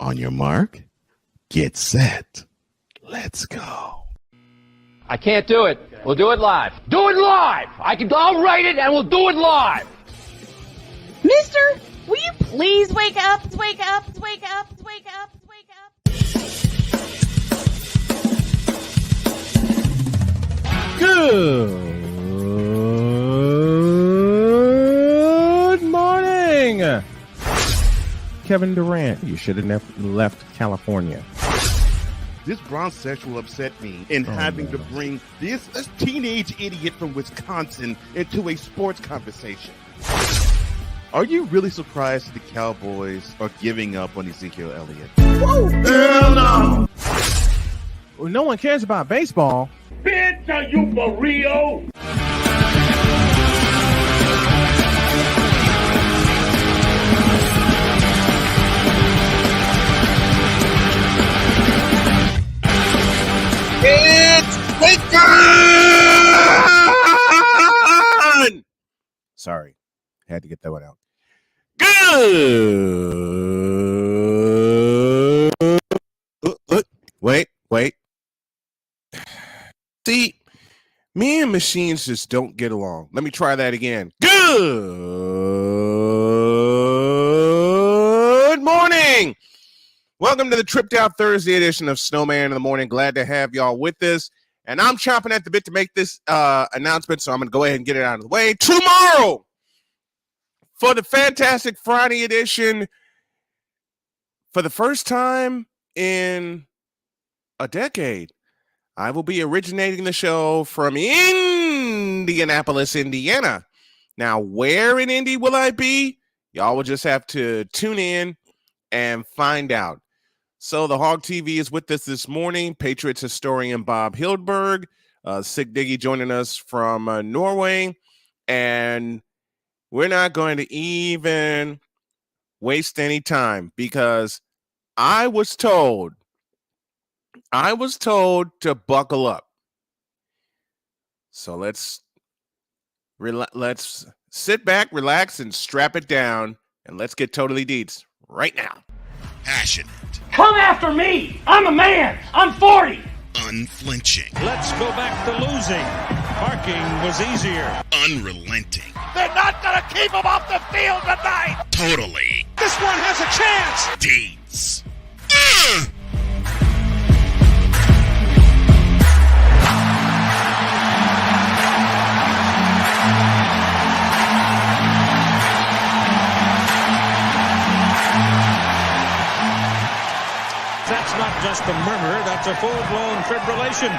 On your mark, get set. Let's go. I can't do it. We'll do it live. Do it live! I'll write it and we'll do it live! Mister, will you please wake up, wake up, wake up, wake up, wake up? Good morning. Kevin Durant, you should have left California. This bronsexual upset me in having to bring this teenage idiot from Wisconsin into a sports conversation. Are you really surprised that the Cowboys are giving up on Ezekiel Elliott? Whoa. Hell no! Well, no one cares about baseball. Bitch, are you for real? It's Bacon! Sorry, had to get that one out. Good. Wait. See, me and machines just don't get along. Let me try that again. Good morning. Welcome to the Tripped Out Thursday edition of Snowman in the Morning. Glad to have y'all with us. And I'm chomping at the bit to make this announcement, so I'm going to go ahead and get it out of the way. Tomorrow, for the Fantastic Friday edition, for the first time in a decade, I will be originating the show from Indianapolis, Indiana. Now, where in Indy will I be? Y'all will just have to tune in and find out. So the Hog TV is with us this morning. Patriots historian Bob Hildberg, Sig Diggy joining us from Norway. And we're not going to even waste any time because I was told to buckle up. So let's sit back, relax, and strap it down, and let's get totally deets right now. Passionate. Come after me! I'm a man! I'm 40! Unflinching. Let's go back to losing. Parking was easier. Unrelenting. They're not gonna keep him off the field tonight! Totally. This one has a chance! Deeds. That's not just a murmur, that's a full-blown fibrillation.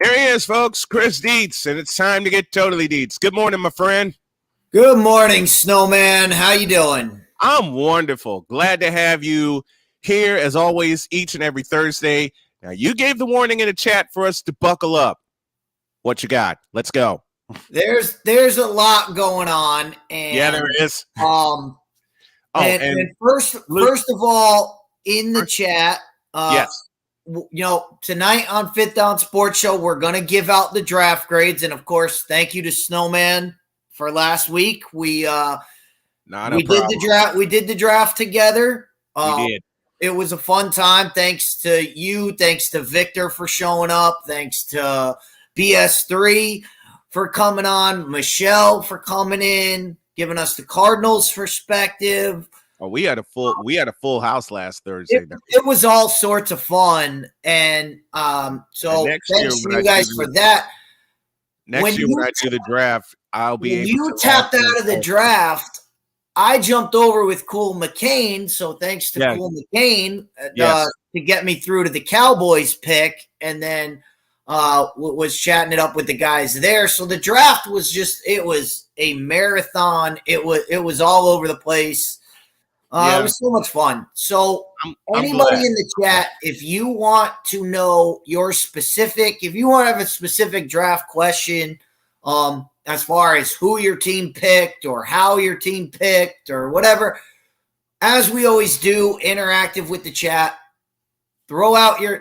Here he is, folks, Chris Dietz, and it's time to get totally Dietz. Good morning, my friend. Good morning, Snowman. How you doing? I'm wonderful. Glad to have you here, as always, each and every Thursday. Now, you gave the warning in the chat for us to buckle up. What you got? Let's go. There's a lot going on, and yeah, there is. And first of all, in the chat, yes. Tonight on Fifth Down Sports Show, we're going to give out the draft grades. And of course, thank you to Snowman for last week. We did the draft. We did the draft together. We did. It was a fun time. Thanks to you. Thanks to Victor for showing up. Thanks to BS3 for coming on. Michelle for coming in, giving us the Cardinals perspective. Oh, we had a full house last Thursday. It was all sorts of fun, and so thanks to you guys for that. Next year when I do the draft, I'll be able to. You tapped out of the draft. I jumped over with Cool McCain, so thanks to Cool McCain to get me through to the Cowboys pick, and then was chatting it up with the guys there. So the draft was it was a marathon. It was all over the place. It was so much fun. So anybody in the chat, if you want to know if you want to have a specific draft question, as far as who your team picked or how your team picked or whatever, as we always do, interactive with the chat. Throw out your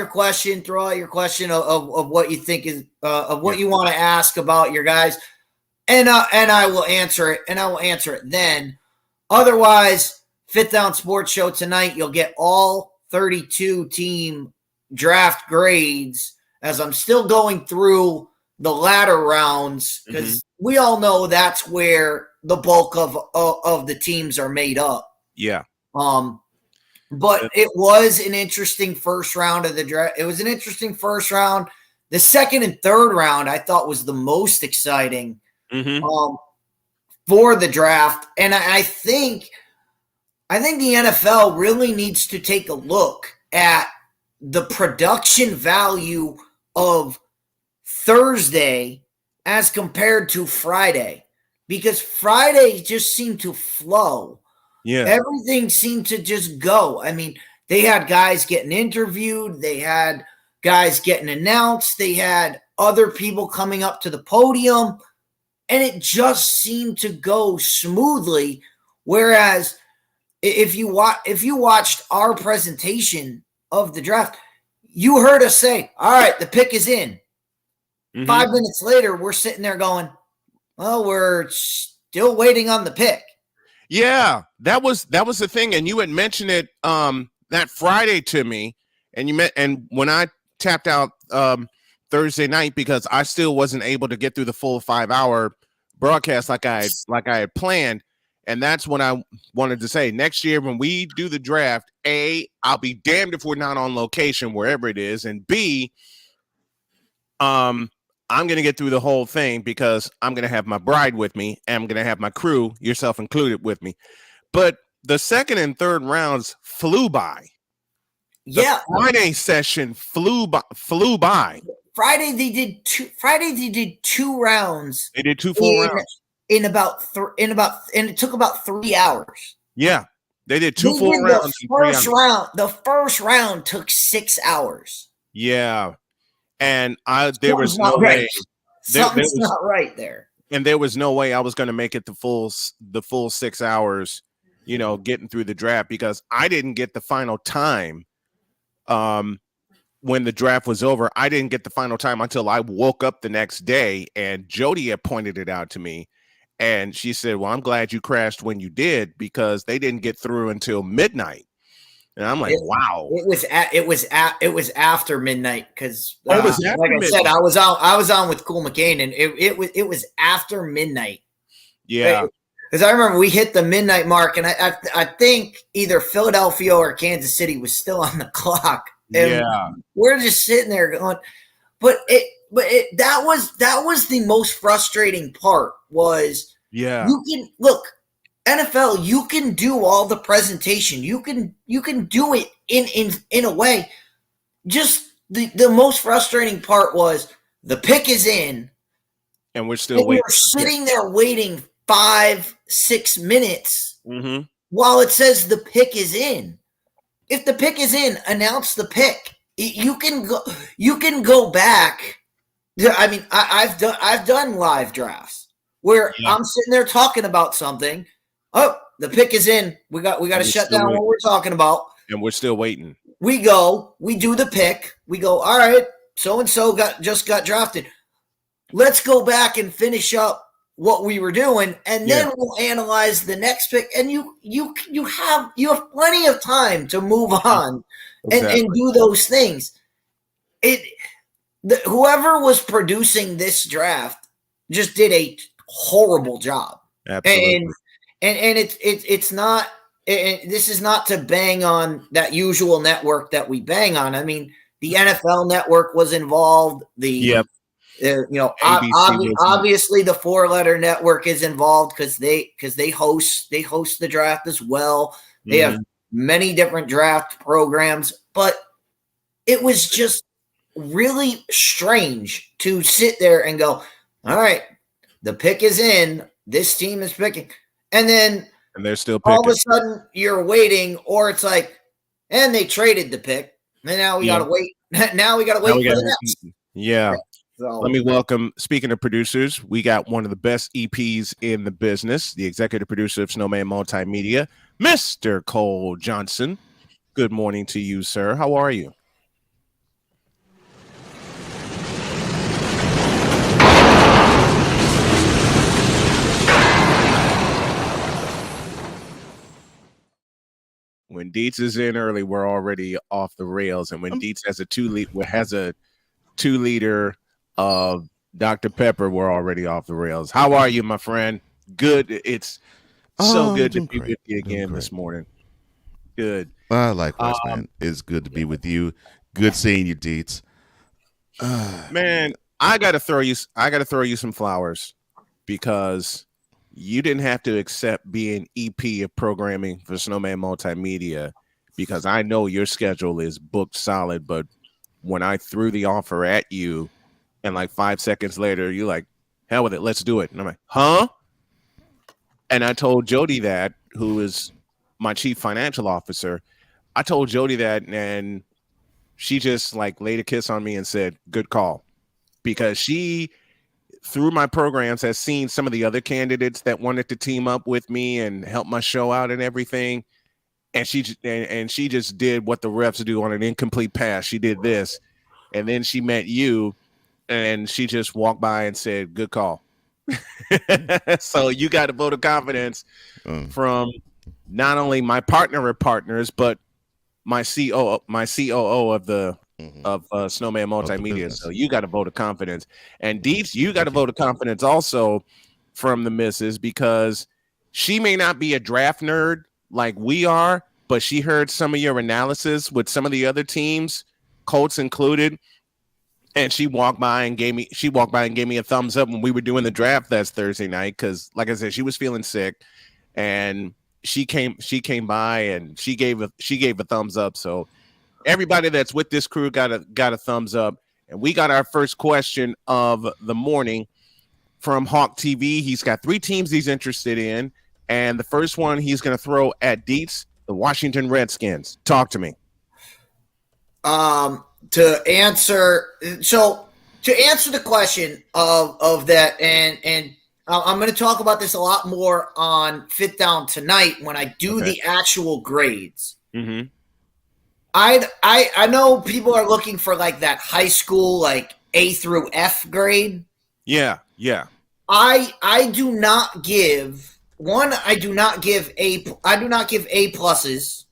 question. Throw out your question of what you think is of what you want to ask about your guys, and I will answer it. And I will answer it then. Otherwise, Fifth Down Sports Show tonight, you'll get all 32 team draft grades as I'm still going through the latter rounds because we all know that's where the bulk of the teams are made up. Yeah. But it was an interesting first round of the draft. It was an interesting first round. The second and third round I thought was the most exciting for the draft. And I think the NFL really needs to take a look at the production value of Thursday as compared to Friday, because Friday just seemed to flow. Yeah. Everything seemed to just go. I mean, they had guys getting interviewed. They had guys getting announced. They had other people coming up to the podium, and it just seemed to go smoothly. Whereas if you watched our presentation of the draft, you heard us say, all right, the pick is in. 5 minutes later, we're sitting there going, well, we're still waiting on the pick. Yeah, that was the thing. And you had mentioned it that Friday to me, and when I tapped out Thursday night because I still wasn't able to get through the full 5-hour broadcast like I had planned. And that's when I wanted to say next year when we do the draft, A, I'll be damned if we're not on location wherever it is, and B, I'm going to get through the whole thing because I'm going to have my bride with me and I'm going to have my crew, yourself included, with me. But the second and third rounds flew by. Yeah. The Friday session flew by. Friday they did two rounds. They did two full rounds. And it took about 3 hours. Yeah. They did two full rounds. The first round took 6 hours. Yeah. And there was no way. Something's not right there. And there was no way I was going to make it the full 6 hours, getting through the draft, because I didn't get the final time. When the draft was over, I didn't get the final time until I woke up the next day, and Jody had pointed it out to me. And she said, well, I'm glad you crashed when you did, because they didn't get through until midnight. And I'm like, wow. It was after midnight because, I said, I was on with Cool McCain, and it was after midnight. Yeah, because I remember we hit the midnight mark, and I think either Philadelphia or Kansas City was still on the clock. And we're just sitting there going, that was the most frustrating part. Was you can look. NFL, you can do all the presentation. You can do it in a way. Just the most frustrating part was the pick is in, and we're still waiting. We're sitting there waiting 5-6 minutes while it says the pick is in. If the pick is in, announce the pick. You can go back. I mean, I've done live drafts where I'm sitting there talking about something. Oh, the pick is in. We got to shut down what we're talking about. And we're still waiting. We do the pick. We go, all right, so-and-so just got drafted. Let's go back and finish up what we were doing, and then we'll analyze the next pick. And you have plenty of time to move on and do those things. Whoever was producing this draft just did a horrible job. Absolutely. And it's not. This is not to bang on that usual network that we bang on. I mean, the NFL network was involved. Obviously the 4-letter network is involved because they host the draft as well. They have many different draft programs, but it was just really strange to sit there and go, all right, the pick is in. This team is picking. And they're still picking. All of a sudden you're waiting, or it's like, and they traded the pick. And now we got to wait. Now we got to wait for the next. Yeah. So, let me welcome, speaking of producers, we got one of the best EPs in the business, the executive producer of Snowman Multimedia, Mr. Cole Johnson. Good morning to you, sir. How are you? When Dietz is in early, we're already off the rails. And when Dietz has a 2-liter of Dr. Pepper, we're already off the rails. How are you, my friend? Good. It's so good to be with you again this morning. Good. Likewise, man. It's good to be with you. Good seeing you, Dietz. Man, I gotta throw you some flowers because you didn't have to accept being EP of programming for Snowman Multimedia because I know your schedule is booked solid. But when I threw the offer at you, and like 5 seconds later, you're like, "Hell with it, let's do it." And I'm like, "Huh?" And I told Jody that, who is my chief financial officer. I told Jody that, and she just like laid a kiss on me and said, "Good call," because she, through my programs, has seen some of the other candidates that wanted to team up with me and help my show out and everything. And she just did what the refs do on an incomplete pass. She did this, and then she met you, and she just walked by and said, "Good call." So you got a vote of confidence from not only my partner of partners, but my COO of the Snowman Multimedia. So you got a vote of confidence. And Dietz, you got a vote of confidence also from the missus, because she may not be a draft nerd like we are, but she heard some of your analysis with some of the other teams, Colts included. And she walked by and gave me a thumbs up when we were doing the draft that Thursday night. Cause like I said, she was feeling sick, and she came by and she gave a thumbs up. So everybody that's with this crew got a thumbs up. And we got our first question of the morning from Hawk TV. He's got 3 teams he's interested in. And the first one he's going to throw at Dietz, the Washington Redskins. Talk to me. To answer the question of that, and I'm going to talk about this a lot more on Fit Down tonight when I do the actual grades. Mm-hmm. I know people are looking for like that high school like A through F grade. Yeah. I do not give A pluses.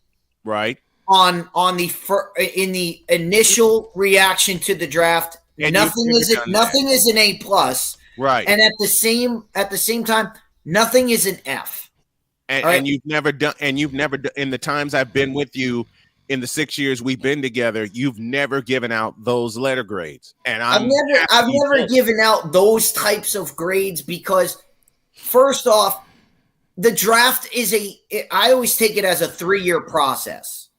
Right. On in the initial reaction to the draft, And nothing is an A plus, right? And at the same time, nothing is an F. And, right? and you've never done in the times I've been with you in the 6 years we've been together, you've never given out those letter grades. And I've never given out those types of grades because, first off, the draft I always take it as a 3-year process.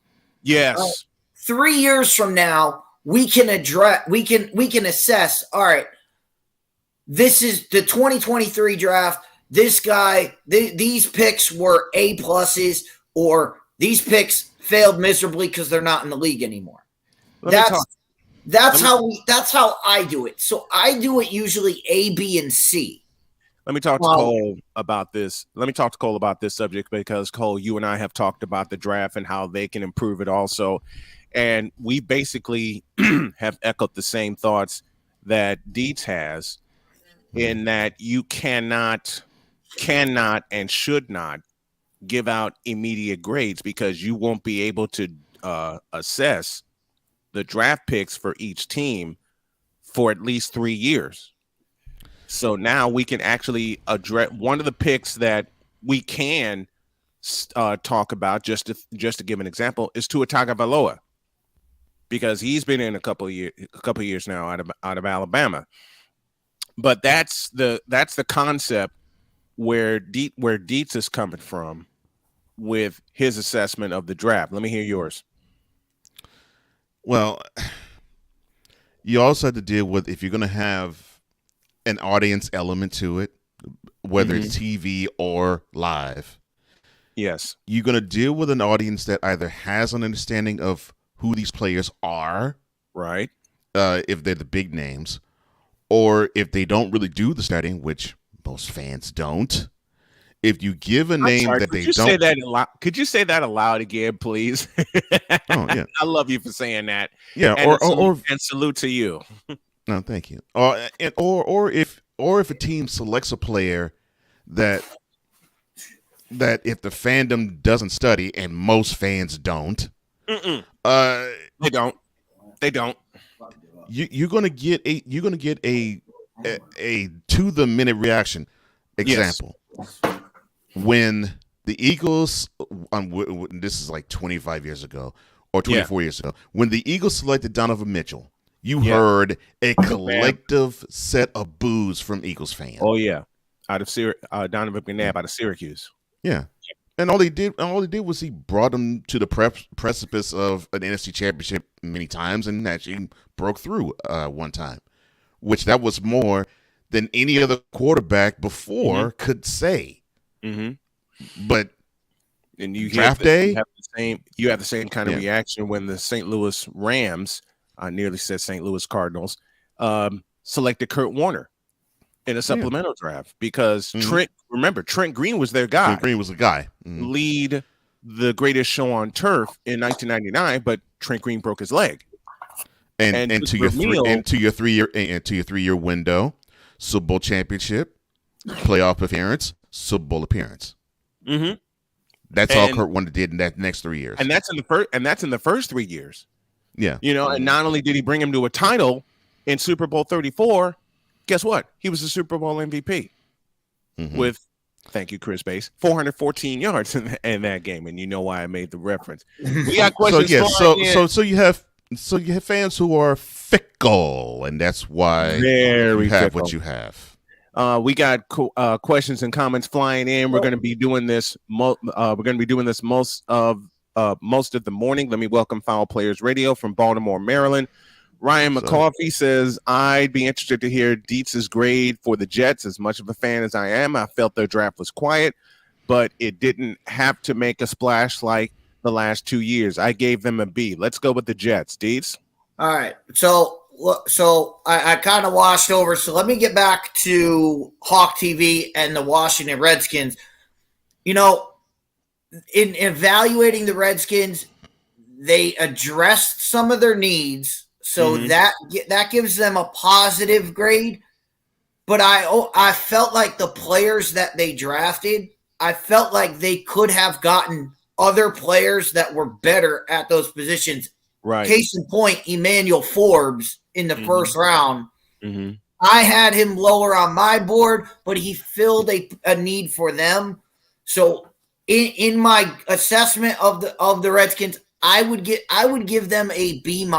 Yes. 3 years from now, we can assess, all right, this is the 2023 draft. This guy, these picks were A pluses, or these picks failed miserably because they're not in the league anymore. That's how I do it. So I do it usually A, B, and C. Let me talk to Cole about this. Let me talk to Cole about this subject because, Cole, you and I have talked about the draft and how they can improve it also. And we basically have echoed the same thoughts that Dietz has, in that you cannot and should not give out immediate grades because you won't be able to assess the draft picks for each team for at least 3 years. So now we can actually address one of the picks that we can talk about, just to give an example, is Tua Tagovailoa, because he's been in a couple of years now out of Alabama. But that's the concept where Dietz is coming from with his assessment of the draft. Let me hear yours. Well, you also have to deal with, if you're going to have an audience element to it, whether it's TV or live. Yes. You're going to deal with an audience that either has an understanding of who these players are, right? If they're the big names, or if they don't really do the studying, which most fans don't. If you give a name that they don't, could you say that aloud again, please? Oh yeah, I love you for saying that. Yeah, and salute to you. No, thank you. Or if a team selects a player that that if the fandom doesn't study, and most fans don't, they don't. They don't. You're gonna get a to the minute reaction. Example: when the Eagles, this is like 25 years ago or 24 years ago, when the Eagles selected Donovan Mitchell, you heard a collective set of boos from Eagles fans. Oh yeah, out of Donovan McNabb out of Syracuse. Yeah, and all he did was he brought them to the precipice of an NFC Championship many times, and actually broke through one time, which that was more than any other quarterback before could say. But and you draft day, you have the same kind of reaction when the St. Louis Rams, I nearly said St. Louis Cardinals, selected Kurt Warner in a supplemental draft because Trent Green was their guy. Trent Green was the guy. Lead the greatest show on turf in 1999, but Trent Green broke his leg. And to your 3-year window, Super Bowl championship, playoff appearance, Super Bowl appearance. That's all Kurt Warner did in that next 3 years. And that's in the first 3 years. Yeah. And not only did he bring him to a title in Super Bowl 34, guess what? He was the Super Bowl MVP with, thank you, Chris Bass, 414 yards in that game. And you know why I made the reference. We got questions. So you have fans who are fickle, and that's why you have what you have. We got questions and comments flying in. We're going to be doing this. Most of the morning. Let me welcome Foul Players Radio from Baltimore, Maryland. Ryan McCoffey says, I'd be interested to hear Dietz's grade for the Jets. As much of a fan as I am, I felt their draft was quiet, but it didn't have to make a splash like the last 2 years. I gave them a B. Let's go with the Jets. Dietz? All right. So I kind of washed over. So let me get back to Hawk TV and the Washington Redskins. In evaluating the Redskins, they addressed some of their needs. So that gives them a positive grade. But I felt like the players that they drafted, I felt like they could have gotten other players that were better at those positions. Right. Case in point, Emmanuel Forbes in the first round. I had him lower on my board, but he filled a need for them. So in my assessment of the Redskins, I would give them a B-.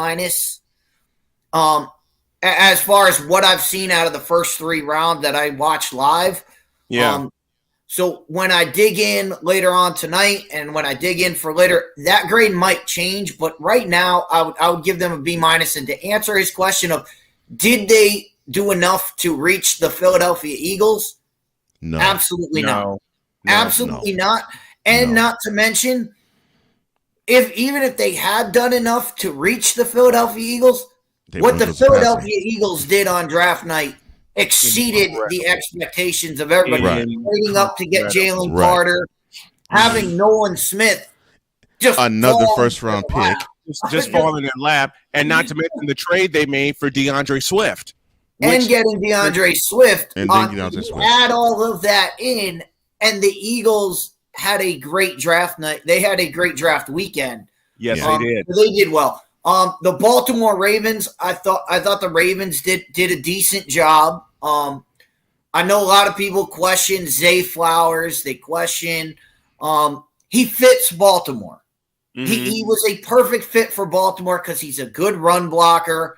As far as what I've seen out of the first 3 rounds that I watched live. Yeah. So when I dig in later on tonight and when I dig in for later, that grade might change. But right now, I would give them a B-. And to answer his question of, did they do enough to reach the Philadelphia Eagles? No. Absolutely not. Absolutely not. And not to mention, even if they had done enough to reach the Philadelphia Eagles, what the Philadelphia Eagles did on draft night exceeded the expectations of everybody. Trading up to get Jalen Carter, having Nolan Smith, just another first-round pick, just falling in lap, and not to mention the trade they made for DeAndre Swift, and getting DeAndre Swift. And then DeAndre Swift. Add all of that in, and the Eagles had a great draft night. They had a great draft weekend. Yes, they did. They did well. The Baltimore Ravens, I thought the Ravens did a decent job. I know a lot of people question Zay Flowers. They question he fits Baltimore. He was a perfect fit for Baltimore because he's a good run blocker,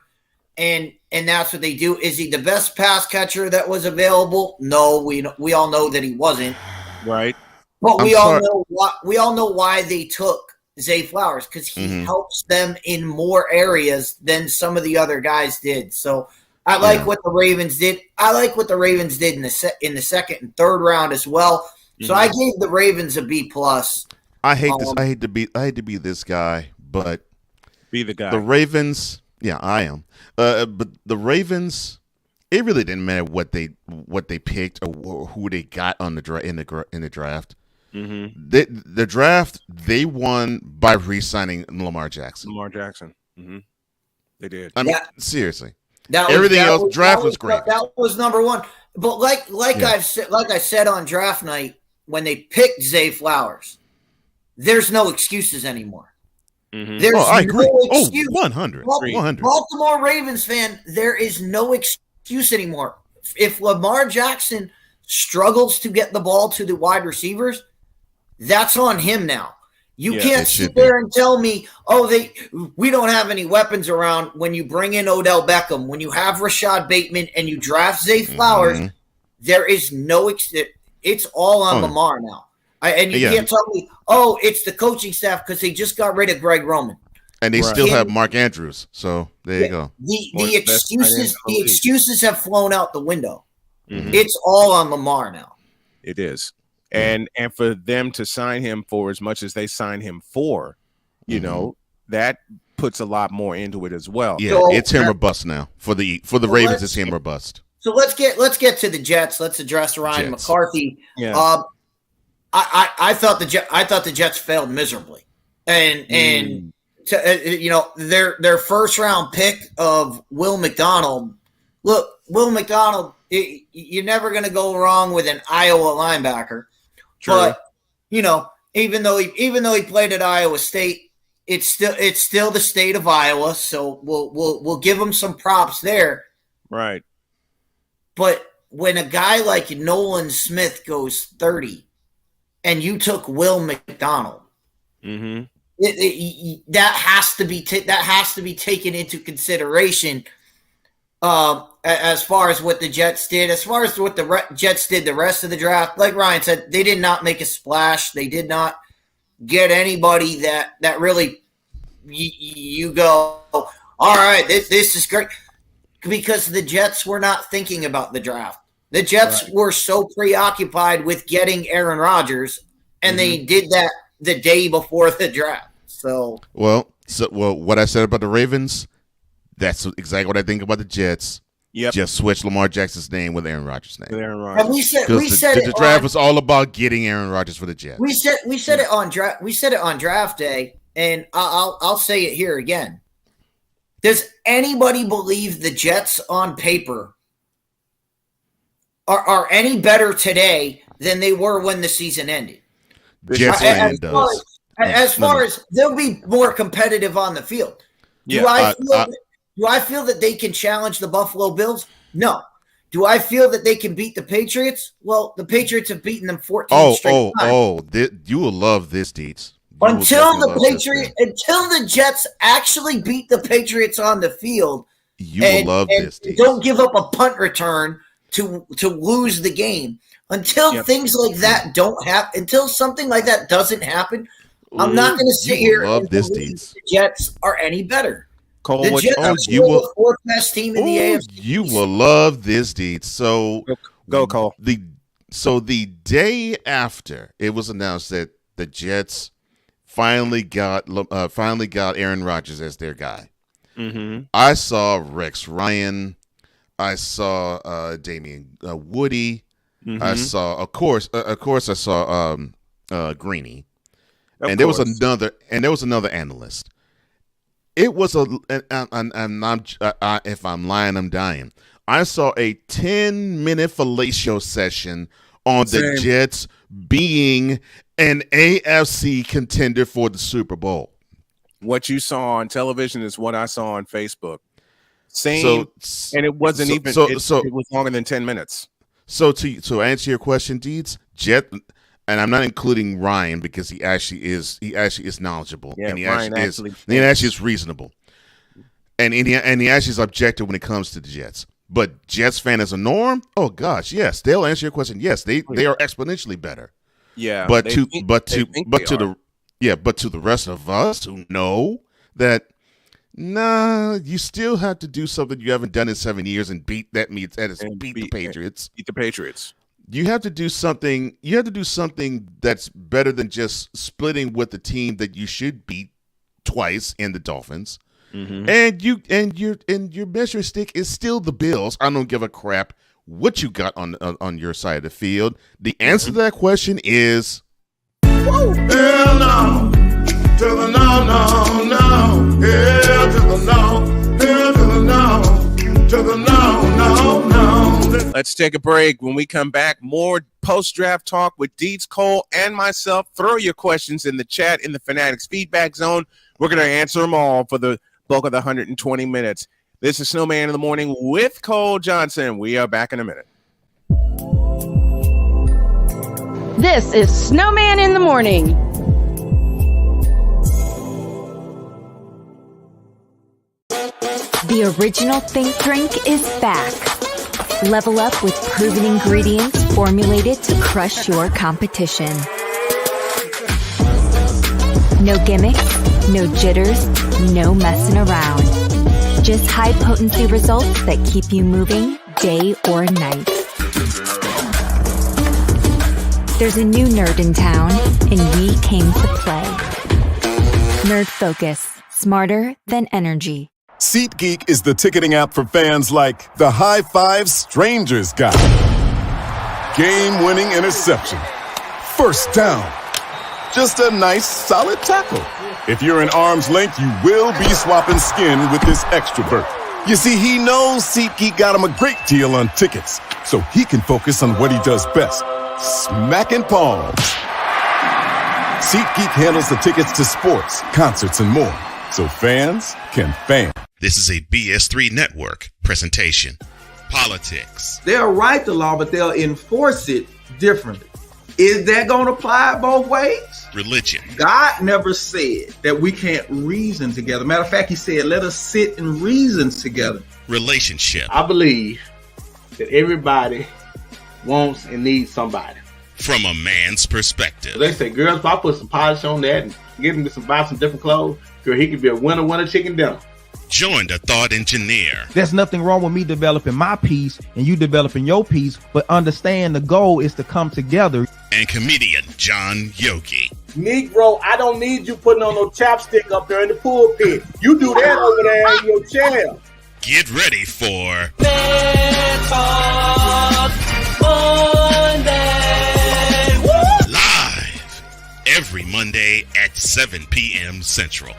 and that's what they do. Is he the best pass catcher that was available? No, we all know that he wasn't. Right. But we all know why they took Zay Flowers, because he helps them in more areas than some of the other guys did. So I like what the Ravens did. I like what the Ravens did in the second and third round as well. So I gave the Ravens a B+. I hate this. I hate to be this guy, but be the guy. The Ravens, I am. But the Ravens, it really didn't matter what they picked or who they got on in the draft. The draft they won by re-signing Lamar Jackson. They did. I mean, seriously. Everything else, draft was great. That was number one. But like I said on draft night, when they picked Zay Flowers, there's no excuses anymore. Mm-hmm. There's I agree. no excuse. 100. Baltimore Ravens fan, there is no excuse anymore. If Lamar Jackson struggles to get the ball to the wide receivers, that's on him now. You can't sit there and tell me, we don't have any weapons around when you bring in Odell Beckham, when you have Rashad Bateman and you draft Zay Flowers. Mm-hmm. There is no it's all on Lamar now. And you can't tell me, it's the coaching staff because they just got rid of Greg Roman. And they still have Mark Andrews. So there you go. The excuses have flown out the window. Mm-hmm. It's all on Lamar now. It is. And for them to sign him for as much as they sign him for, you know, that puts a lot more into it as well. Yeah, so, it's him or bust now. For the Ravens, it's him or bust. So let's get to the Jets. Let's address Ryan McCarthy. Yeah. I thought the Jets failed miserably, and their first round pick of Will McDonald. Look, Will McDonald, you're never going to go wrong with an Iowa linebacker. True. But even though he played at Iowa State, it's still the state of Iowa. So we'll give him some props there. Right. But when a guy like Nolan Smith goes 30, and you took Will McDonald, that has to be taken into consideration. As far as what the Jets did, as far as what the Jets did the rest of the draft, like Ryan said, they did not make a splash. They did not get anybody that really you go, all right, this is great, because the Jets were not thinking about the draft. The Jets were so preoccupied with getting Aaron Rodgers, and they did that the day before the draft. So what I said about the Ravens, that's exactly what I think about the Jets. Yep. Just switch Lamar Jackson's name with Aaron Rodgers' name. And we said the draft was all about getting Aaron Rodgers for the Jets. We said it on draft day, and I'll say it here again. Does anybody believe the Jets on paper are any better today than they were when the season ended? Jets fan does. As far as they'll be more competitive on the field. Do I feel that they can challenge the Buffalo Bills? No. Do I feel that they can beat the Patriots? Well, the Patriots have beaten them 14 straight times. You will love this, Deets. Until the Jets actually beat the Patriots on the field, will love this, Deets. Don't give up a punt return to lose the game. Until things like that until something like that doesn't happen, I'm not going to sit here and believe the Jets are any better. Cole, the Jets are the fourth best team in the AFC. You will love this, Deets. So go, Cole. The day after it was announced that the Jets finally got Aaron Rodgers as their guy, I saw Rex Ryan, I saw Damian Woody, I saw, of course, I saw Greeny, and there was another analyst. It was if I'm lying, I'm dying. I saw a 10-minute fellatio session on the Jets being an AFC contender for the Super Bowl. What you saw on television is what I saw on Facebook. And it wasn't it was longer than 10 minutes. So to answer your question, Deeds, and I'm not including Ryan because he actually is knowledgeable, and he actually is reasonable, and he actually is objective when it comes to the Jets. But Jets fan as a norm, oh gosh, yes, they'll answer your question. Yes, they are exponentially better. Yeah, but to the rest of us who know that, you still have to do something you haven't done in 7 years and beat the Patriots. Beat the Patriots. You have to do something. You have to do something that's better than just splitting with the team that you should beat twice in the Dolphins. And your measuring stick is still the Bills. I don't give a crap what you got on your side of the field. The answer to that question is hell no. To the no, no, no. Hell to the no. Hell to the no. To the no, no, no. Let's take a break. When we come back, more post-draft talk with Deeds, Cole, and myself. Throw your questions in the chat in the Fanatics feedback zone. We're going to answer them all for the bulk of the 120 minutes. This is Snowman in the Morning with Cole Johnson. We are back in a minute. This is Snowman in the Morning. The original Think Drink is back. Level up with proven ingredients formulated to crush your competition. No gimmicks, no jitters, no messing around. Just high-potency results that keep you moving day or night. There's a new nerd in town, and we came to play. Nerd Focus. Smarter than energy. SeatGeek is the ticketing app for fans like the High Five Strangers guy. Game-winning interception. First down. Just a nice, solid tackle. If you're in arm's length, you will be swapping skin with this extrovert. You see, he knows SeatGeek got him a great deal on tickets, so he can focus on what he does best. Smacking palms. SeatGeek handles the tickets to sports, concerts, and more, so fans can fan. This is a BS3 Network presentation. Politics. They'll write the law, but they'll enforce it differently. Is that going to apply both ways? Religion. God never said that we can't reason together. Matter of fact, he said, let us sit and reason together. Relationship. I believe that everybody wants and needs somebody. From a man's perspective. They say, girls, if I put some polish on that and get him to buy some different clothes, girl, he could be a winner chicken dinner. Join the thought engineer. There's nothing wrong with me developing my piece and you developing your piece, but understand the goal is to come together. And comedian John Yogi. Negro, I don't need you putting on no chapstick up there in the pulpit. You do that over there in your chair. Get ready for Live every Monday at 7 p.m. Central.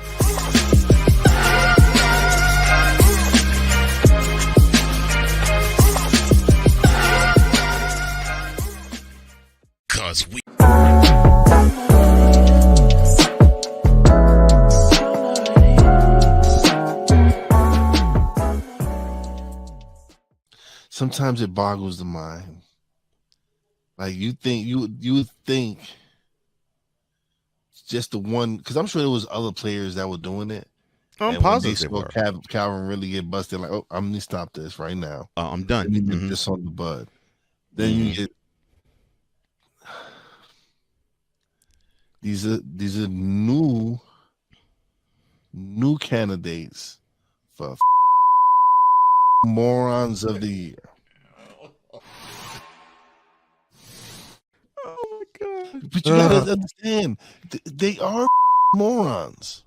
Cause we sometimes it boggles the mind. Like you would think just the one, because I'm sure there was other players that were doing it. I'm positive. Calvin really get busted. Like, oh, I'm gonna stop this right now. I'm done. Let me nip this on the bud. Then you get these are new candidates for morons of the year. Oh my god! But you gotta understand, they are morons.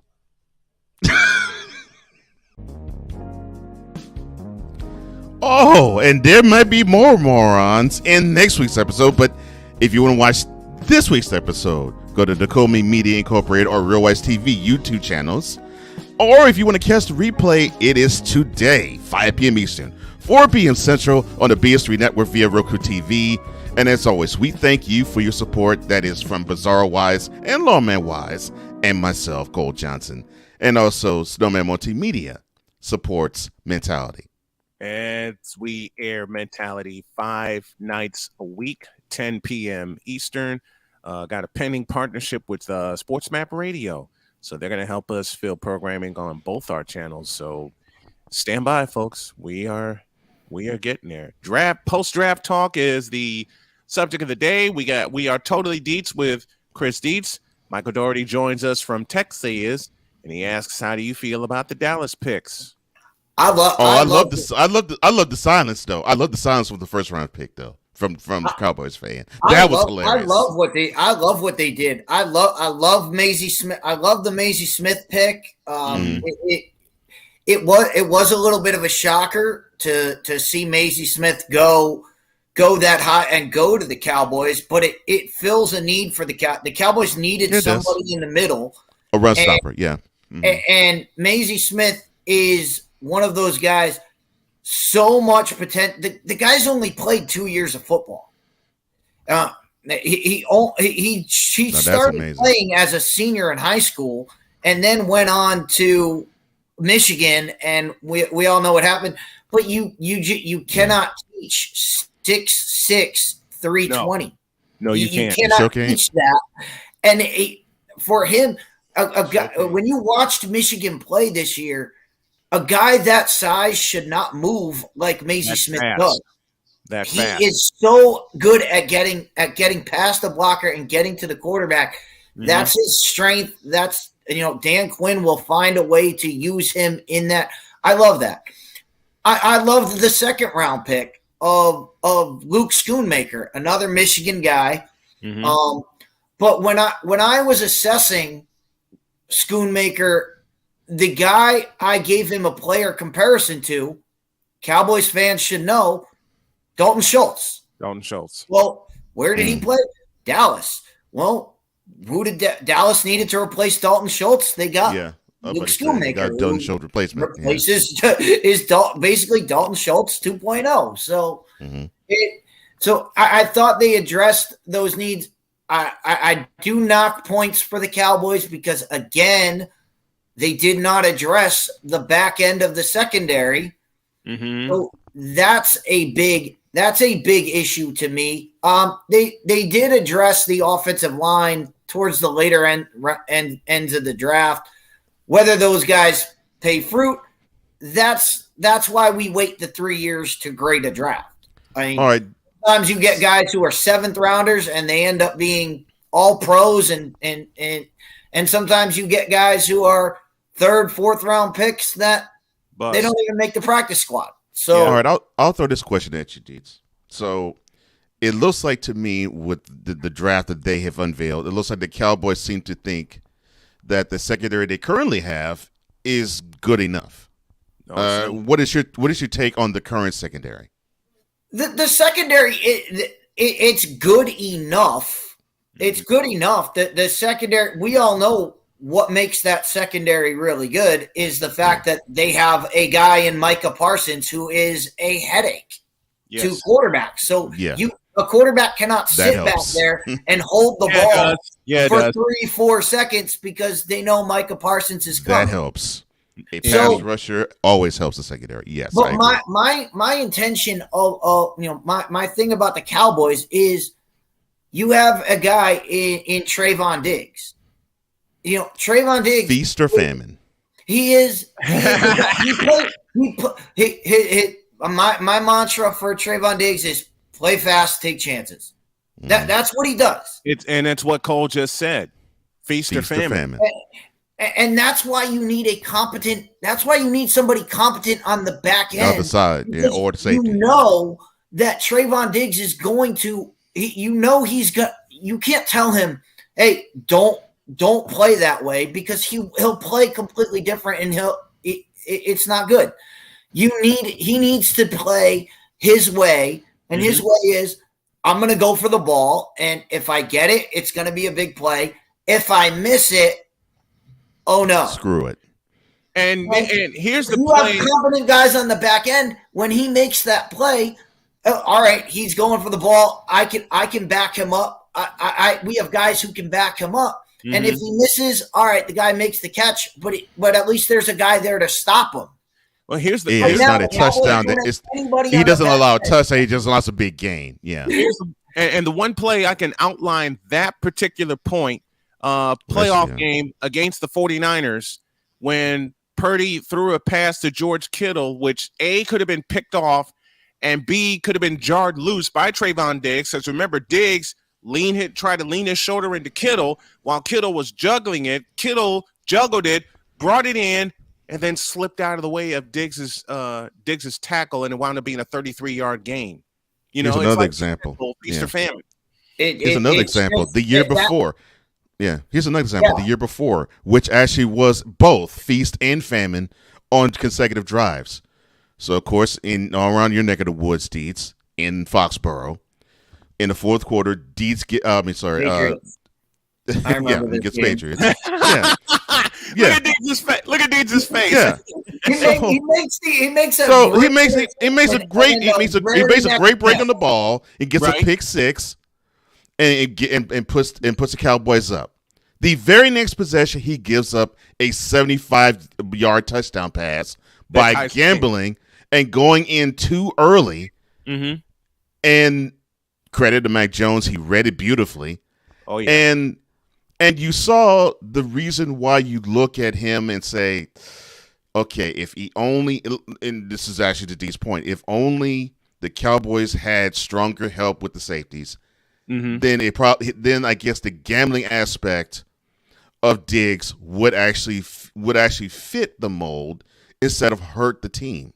Oh, and there might be more morons in next week's episode, but if you want to watch this week's episode, go to Nakomi Media Incorporated or Real Wise TV YouTube channels. Or if you want to catch the replay, it is today, 5 p.m. Eastern, 4 p.m. Central on the BS3 Network via Roku TV. And as always, we thank you for your support. That is from Bizarro Wise and Lawman Wise and myself, Cole Johnson. And also Snowman Multimedia supports Mentality. And we air Mentality 5 nights a week, 10 p.m. Eastern. Got a pending partnership with Sports Map Radio. So they're going to help us fill programming on both our channels. So stand by, folks. We are getting there. Post-draft talk is the subject of the day. We are totally Deets with Chris Deets. Michael Doherty joins us from Texas, and he asks, how do you feel about the Dallas picks? I love the silence though. I love the silence with the first round pick though from the Cowboys fan. That was hilarious. I love what they did. I love Maisie Smith. I love the Maisie Smith pick. It was a little bit of a shocker to see Maisie Smith go that high and go to the Cowboys, but it fills a need for the Cowboys needed somebody in the middle, a run stopper, yeah. And Maisie Smith is one of those guys. so much potential. The guy's only played 2 years of football. He started playing as a senior in high school and then went on to Michigan, and we all know what happened. But you cannot teach 6'6", 320. No, you can't. You cannot teach that. And for him, a guy, when you watched Michigan play this year, a guy that size should not move like Maisie Smith does. He is so good at getting past the blocker and getting to the quarterback. Mm-hmm. That's his strength. That's, Dan Quinn will find a way to use him in that. I love that. I love the second round pick of Luke Schoonmaker, another Michigan guy. Mm-hmm. But when I was assessing Schoonmaker, the guy I gave him a player comparison to, Cowboys fans should know, Dalton Schultz. Well, where did he play? Dallas. Well, who did Dallas needed to replace Dalton Schultz? They got Luke Schoonmaker. Dalton Schultz replacement. Replaces is basically Dalton Schultz 2.0. So I thought they addressed those needs. I do knock points for the Cowboys because, again, they did not address the back end of the secondary. Mm-hmm. So that's a big issue to me. They did address the offensive line towards the later ends of the draft. Whether those guys pay fruit, that's why we wait the 3 years to grade a draft. I mean, all right. Sometimes you get guys who are seventh rounders and they end up being all pros, and sometimes you get guys who are third, fourth round picks that they don't even make the practice squad. So, all right, I'll throw this question at you, Deeds. So, it looks like to me with the draft that they have unveiled, it looks like the Cowboys seem to think that the secondary they currently have is good enough. What is your take on the current secondary? The secondary, it's good enough. It's good enough. The secondary, we all know what makes that secondary really good is the fact that they have a guy in Micah Parsons who is a headache to quarterbacks. So a quarterback cannot sit back there and hold the ball for 3-4 seconds because they know Micah Parsons is coming. That helps. A pass rusher always helps the secondary. Yes, but my intention of my thing about the Cowboys is you have a guy in Trayvon Diggs. Trayvon Diggs, feast or famine. He is. My mantra for Trayvon Diggs is play fast, take chances. That's what he does. It's what Cole just said. Feast or famine. And that's why you need that's why you need somebody competent on the back end. On the side, or the safety. You know that Trayvon Diggs is going to, you can't tell him, hey, don't play that way because he'll play completely different and it's not good. He needs to play his way, and his way is I'm going to go for the ball, and if I get it, it's going to be a big play. If I miss it, oh no! Screw it. And here's the play. You have competent guys on the back end. When he makes that play, all right, he's going for the ball. I can back him up. We have guys who can back him up. Mm-hmm. And if he misses, all right, the guy makes the catch, but at least there's a guy there to stop him. Well, here's the it's not a touchdown. He doesn't allow a touchdown. He just allows a big gain. Yeah. And the one play I can outline that particular point. Playoff game against the 49ers when Purdy threw a pass to George Kittle, which A, could have been picked off, and B, could have been jarred loose by Trayvon Diggs. Because remember, Diggs tried to lean his shoulder into Kittle while Kittle was juggling it. Kittle juggled it, brought it in, and then slipped out of the way of Diggs's tackle, and it wound up being a 33-yard gain. Here's another example. Feast or famine. Here's another example. The year before. Yeah, here's another example. The year before, which actually was both feast and famine on consecutive drives. So, of course, around your neck of the woods, Deeds, in Foxborough, in the fourth quarter, Deeds I remember this against game. Patriots. Yeah. Look at Deeds' face. Yeah. He makes a great break on the ball. He gets a pick six, and puts the Cowboys up. The very next possession, he gives up a 75-yard touchdown pass by gambling and going in too early. Mm-hmm. And credit to Mac Jones, he read it beautifully. Oh yeah. And you saw the reason why you look at him and say, okay, if he only, and this is actually to Dee's point, if only the Cowboys had stronger help with the safeties, then I guess the gambling aspect of Diggs would actually fit the mold instead of hurt the team.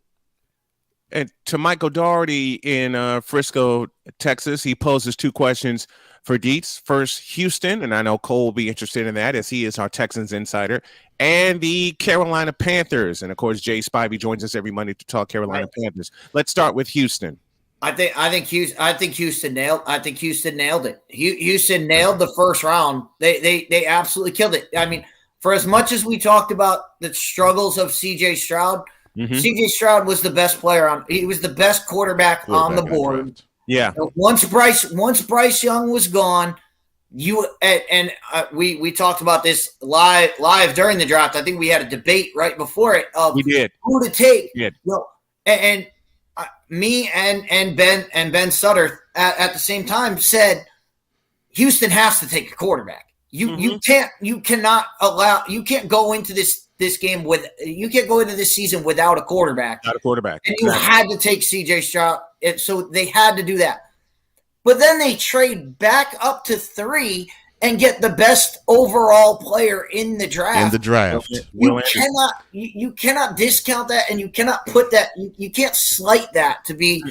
And to Michael Doherty in Frisco, Texas, he poses two questions for Dietz. First, Houston, and I know Cole will be interested in that as he is our Texans insider, and the Carolina Panthers. And of course, Jay Spivey joins us every Monday to talk Carolina Panthers. Let's start with Houston. I think Houston nailed it. Houston nailed the first round. They absolutely killed it. I mean, for as much as we talked about the struggles of CJ Stroud, CJ Stroud was the best player he was the best quarterback on the board. Yeah. Once Bryce Young was gone, we talked about this live during the draft. I think we had a debate right before it of we did. Who to take. We did. And me and Ben Sutter at the same time said Houston has to take a quarterback. You can't go into this game you can't go into this season without a quarterback. Not a quarterback. And you had to take CJ Stroud. So they had to do that. But then they trade back up to 3 and get the best overall player in the draft. You cannot discount that, and you cannot put that. You can't slight that to be.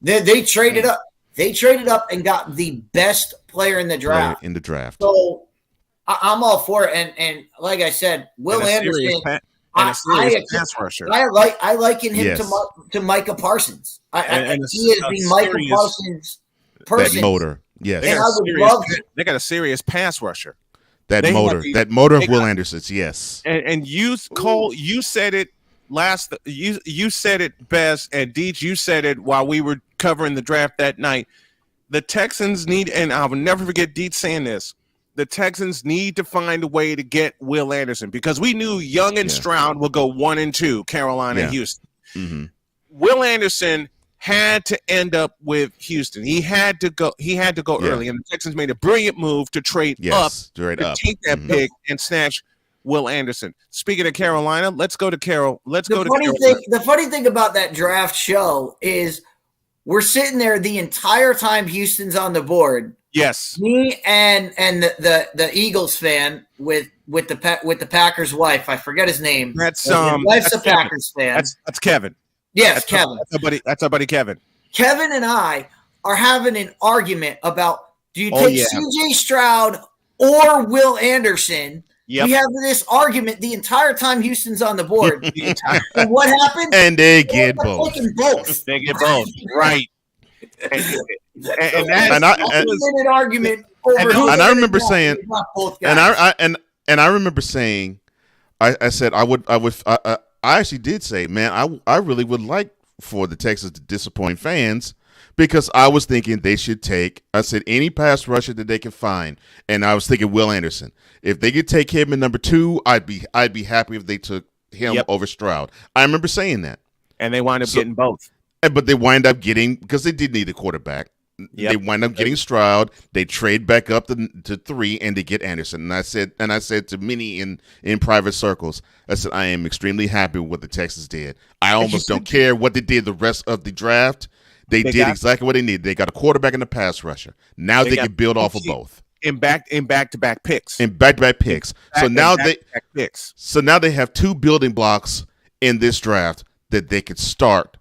They traded up. They traded up and got the best player in the draft. So I'm all for it. And like I said, Will Anderson. Pass rusher. I liken him to Micah Parsons. He is the Micah Parsons person. That motor, yes. They got a serious pass rusher. That motor of Will Anderson's, yes. And Cole, you said it last. You said it best, and Deej, you said it while we were covering the draft that night. The Texans need, and I will never forget Deej saying this. The Texans need to find a way to get Will Anderson because we knew Young and Stroud will go 1 and 2, Carolina and Houston. Mm-hmm. Will Anderson had to end up with Houston. He had to go early, and the Texans made a brilliant move to trade up to take that pick and snatch Will Anderson. Speaking of Carolina, let's go to Carol. The funny thing about that draft show is we're sitting there the entire time Houston's on the board. Yes, me and the Eagles fan with the Packers wife. I forget his name. That's wife's a Packers fan. That's Kevin. Yes, Kevin. That's our buddy Kevin. Kevin and I are having an argument about do you take CJ Stroud or Will Anderson? Yep. We have this argument the entire time Houston's on the board. And what happened? And they get both. They get both. Right. And an argument over and I remember saying, and I remember saying, I said I actually did say, man, I really would like for the Texans to disappoint fans because I was thinking they should take, I said, any pass rusher that they can find, and I was thinking Will Anderson. If they could take him in number 2, I'd be happy if they took him over Stroud. I remember saying that, and they wound up getting both. But they wind up getting, because they did need a quarterback. They wind up getting Stroud. They trade back up to 3, and they get Anderson. And I said to many in private circles, I said, I am extremely happy with what the Texans did. I almost don't care what they did the rest of the draft. They did exactly what they needed. They got a quarterback and a pass rusher. Now they can build off of both. In back-to-back picks. So now they have 2 building blocks in this draft that they could start,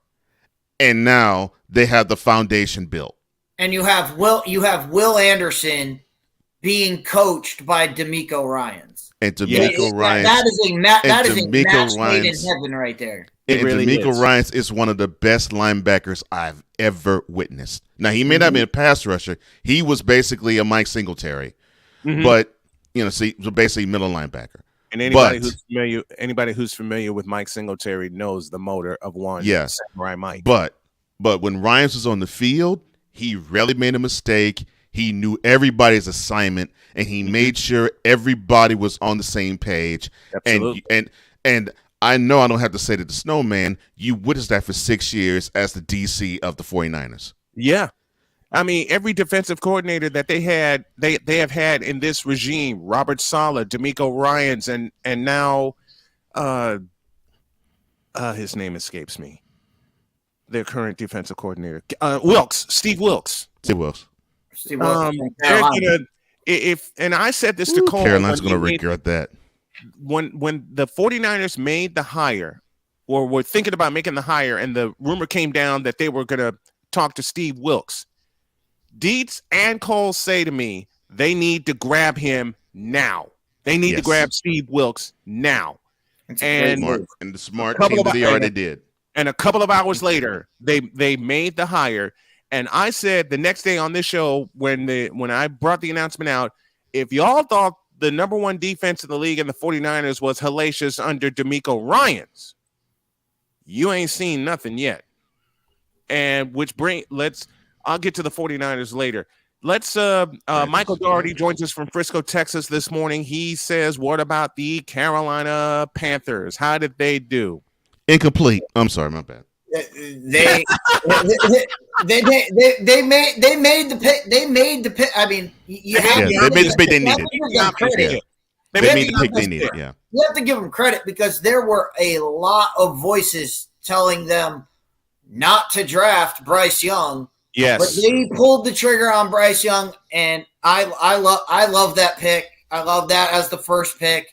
and now they have the foundation built. And you have Will Anderson being coached by DeMeco Ryans. And DeMeco Ryans. That is a match made in heaven right there. And DeMeco Ryans is one of the best linebackers I've ever witnessed. Now, he may not be a pass rusher. He was basically a Mike Singletary. but so basically middle linebacker. And anybody who's familiar with Mike Singletary knows the motor of one. Yes, Samurai Mike. But when Ryans was on the field, he rarely made a mistake. He knew everybody's assignment, and he made sure everybody was on the same page. Absolutely. And I know I don't have to say to the Snowman, you witnessed that for 6 years as the DC of the 49ers. Yeah. I mean, every defensive coordinator that they have had in this regime, Robert Saleh, D'Amico Ryans, and now his name escapes me. Their current defensive coordinator, Steve Wilks. Steve Wilks. They're gonna, and I said this to Cole. Carolina's going to regret that. When the 49ers made the hire, or were thinking about making the hire, and the rumor came down that they were going to talk to Steve Wilks, Dietz and Cole say to me, they need to grab him now. They need to grab Steve Wilks now. And the smart team that they already did. And a couple of hours later, they made the hire. And I said the next day on this show, when I brought the announcement out, if y'all thought the number one defense in the league in the 49ers was hellacious under D'Amico Ryans, you ain't seen nothing yet. And I'll get to the 49ers later. Michael Doherty joins us from Frisco, Texas this morning. He says, what about the Carolina Panthers? How did they do? Incomplete. I'm sorry, my bad. They made the pick. They made the pick. I mean, they made the pick they needed. They made the pick they needed. Yeah, you have to give them credit because there were a lot of voices telling them not to draft Bryce Young. Yes, but they pulled the trigger on Bryce Young, and I love that pick. I love that as the first pick.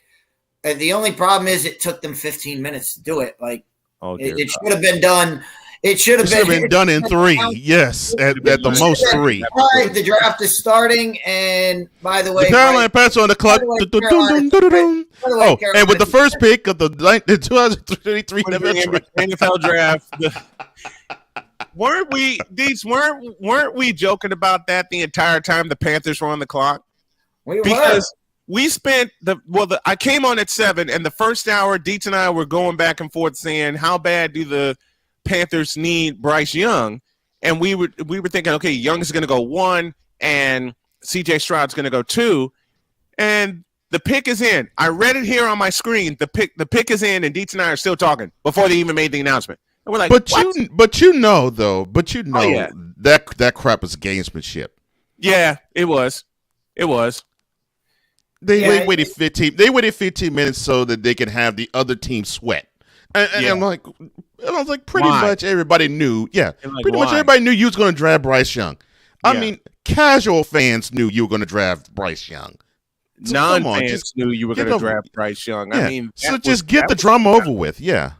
And the only problem is it took them 15 minutes to do it. Like it should have been done. It should have been done in 3. Yes, at the most 3. Right, the draft is starting, and by the way, the Carolina Panthers on the clock. And with the first pick of the 2023 NFL draft, weren't we joking about that the entire time the Panthers were on the clock? Because we spent I came on at 7, and the first hour, Dietz and I were going back and forth saying, how bad do the Panthers need Bryce Young? And we were thinking, okay, Young is going to go 1, and CJ Stroud's going to go 2, and the pick is in. I read it here on my screen. The pick is in, and Dietz and I are still talking before they even made the announcement. And we're like, that crap was gamesmanship. Yeah, it was. They waited 15 minutes so that they could have the other team sweat. And I'm like, pretty much everybody knew. Yeah, much everybody knew you was going to draft Bryce Young. I mean, casual fans knew you were going to draft Bryce Young. So non-fans knew you were going to draft Bryce Young. Yeah. I mean, so just get the drama over with. Yeah,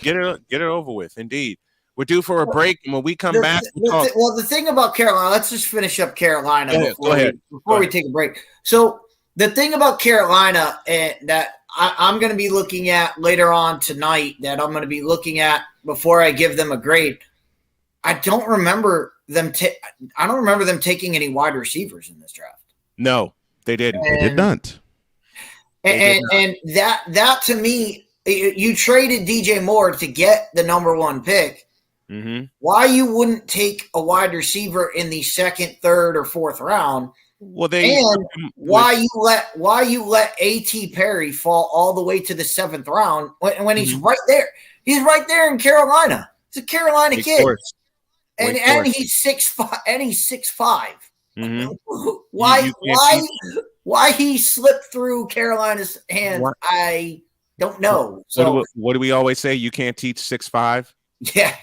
get it over with. Indeed, we're due for a break, and when we come back, the thing about Carolina, let's just finish up Carolina before we take a break. So the thing about Carolina that I'm going to be looking at later on tonight, that I'm going to be looking at before I give them a grade. I don't remember them. I don't remember them taking any wide receivers in this draft. No, they didn't. They did not. And that to me, you traded DJ Moore to get the number 1 pick. Mm-hmm. Why you wouldn't take a wide receiver in the 2nd, 3rd, or 4th round? Well, why you let A.T. Perry fall all the way to the 7th round when he's right there? He's right there in Carolina. He's a Carolina kid, and he's 6'5", and he's 6'5". Mm-hmm. Why he slipped through Carolina's hands? I don't know. So what do we always say? You can't teach 6'5". Yeah,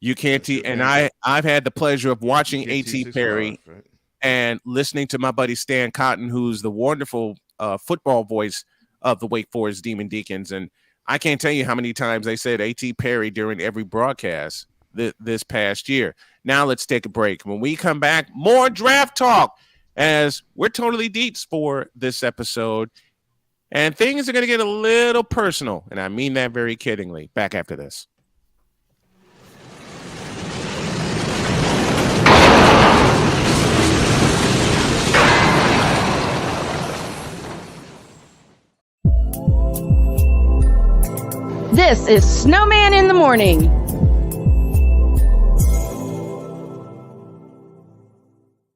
you can't teach. And I've had the pleasure of watching A.T. Perry. Right? And listening to my buddy Stan Cotton, who's the wonderful football voice of the Wake Forest Demon Deacons. And I can't tell you how many times they said A.T. Perry during every broadcast this past year. Now let's take a break. When we come back, more draft talk, as we're totally deets for this episode. And things are going to get a little personal. And I mean that very kiddingly. Back after this. This is Snowman in the Morning.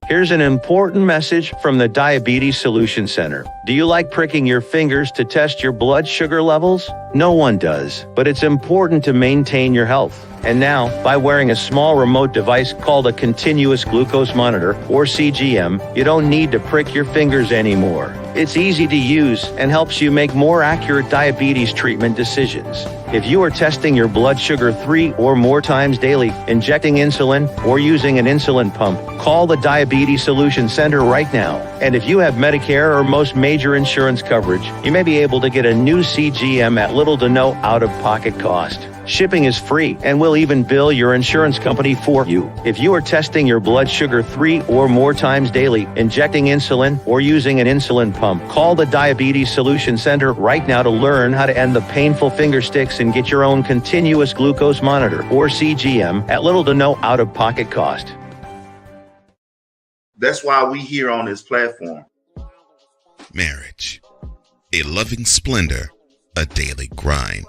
Here's an important message from the Diabetes Solution Center. Do you like pricking your fingers to test your blood sugar levels? No one does, but it's important to maintain your health. And now, by wearing a small remote device called a continuous glucose monitor, or CGM, you don't need to prick your fingers anymore. It's easy to use and helps you make more accurate diabetes treatment decisions. If you are testing your blood sugar 3 or more times daily, injecting insulin, or using an insulin pump, call the Diabetes Solution Center right now. And if you have Medicare or most major insurance coverage, you may be able to get a new CGM at little to no out-of-pocket cost. Shipping is free, and we'll even bill your insurance company for you. If you are testing your blood sugar 3 or more times daily, injecting insulin, or using an insulin pump, call the Diabetes Solution Center right now to learn how to end the painful finger sticks and get your own continuous glucose monitor, or CGM, at little to no out-of-pocket cost. That's why we here on this platform. Marriage, a loving splendor, a daily grind.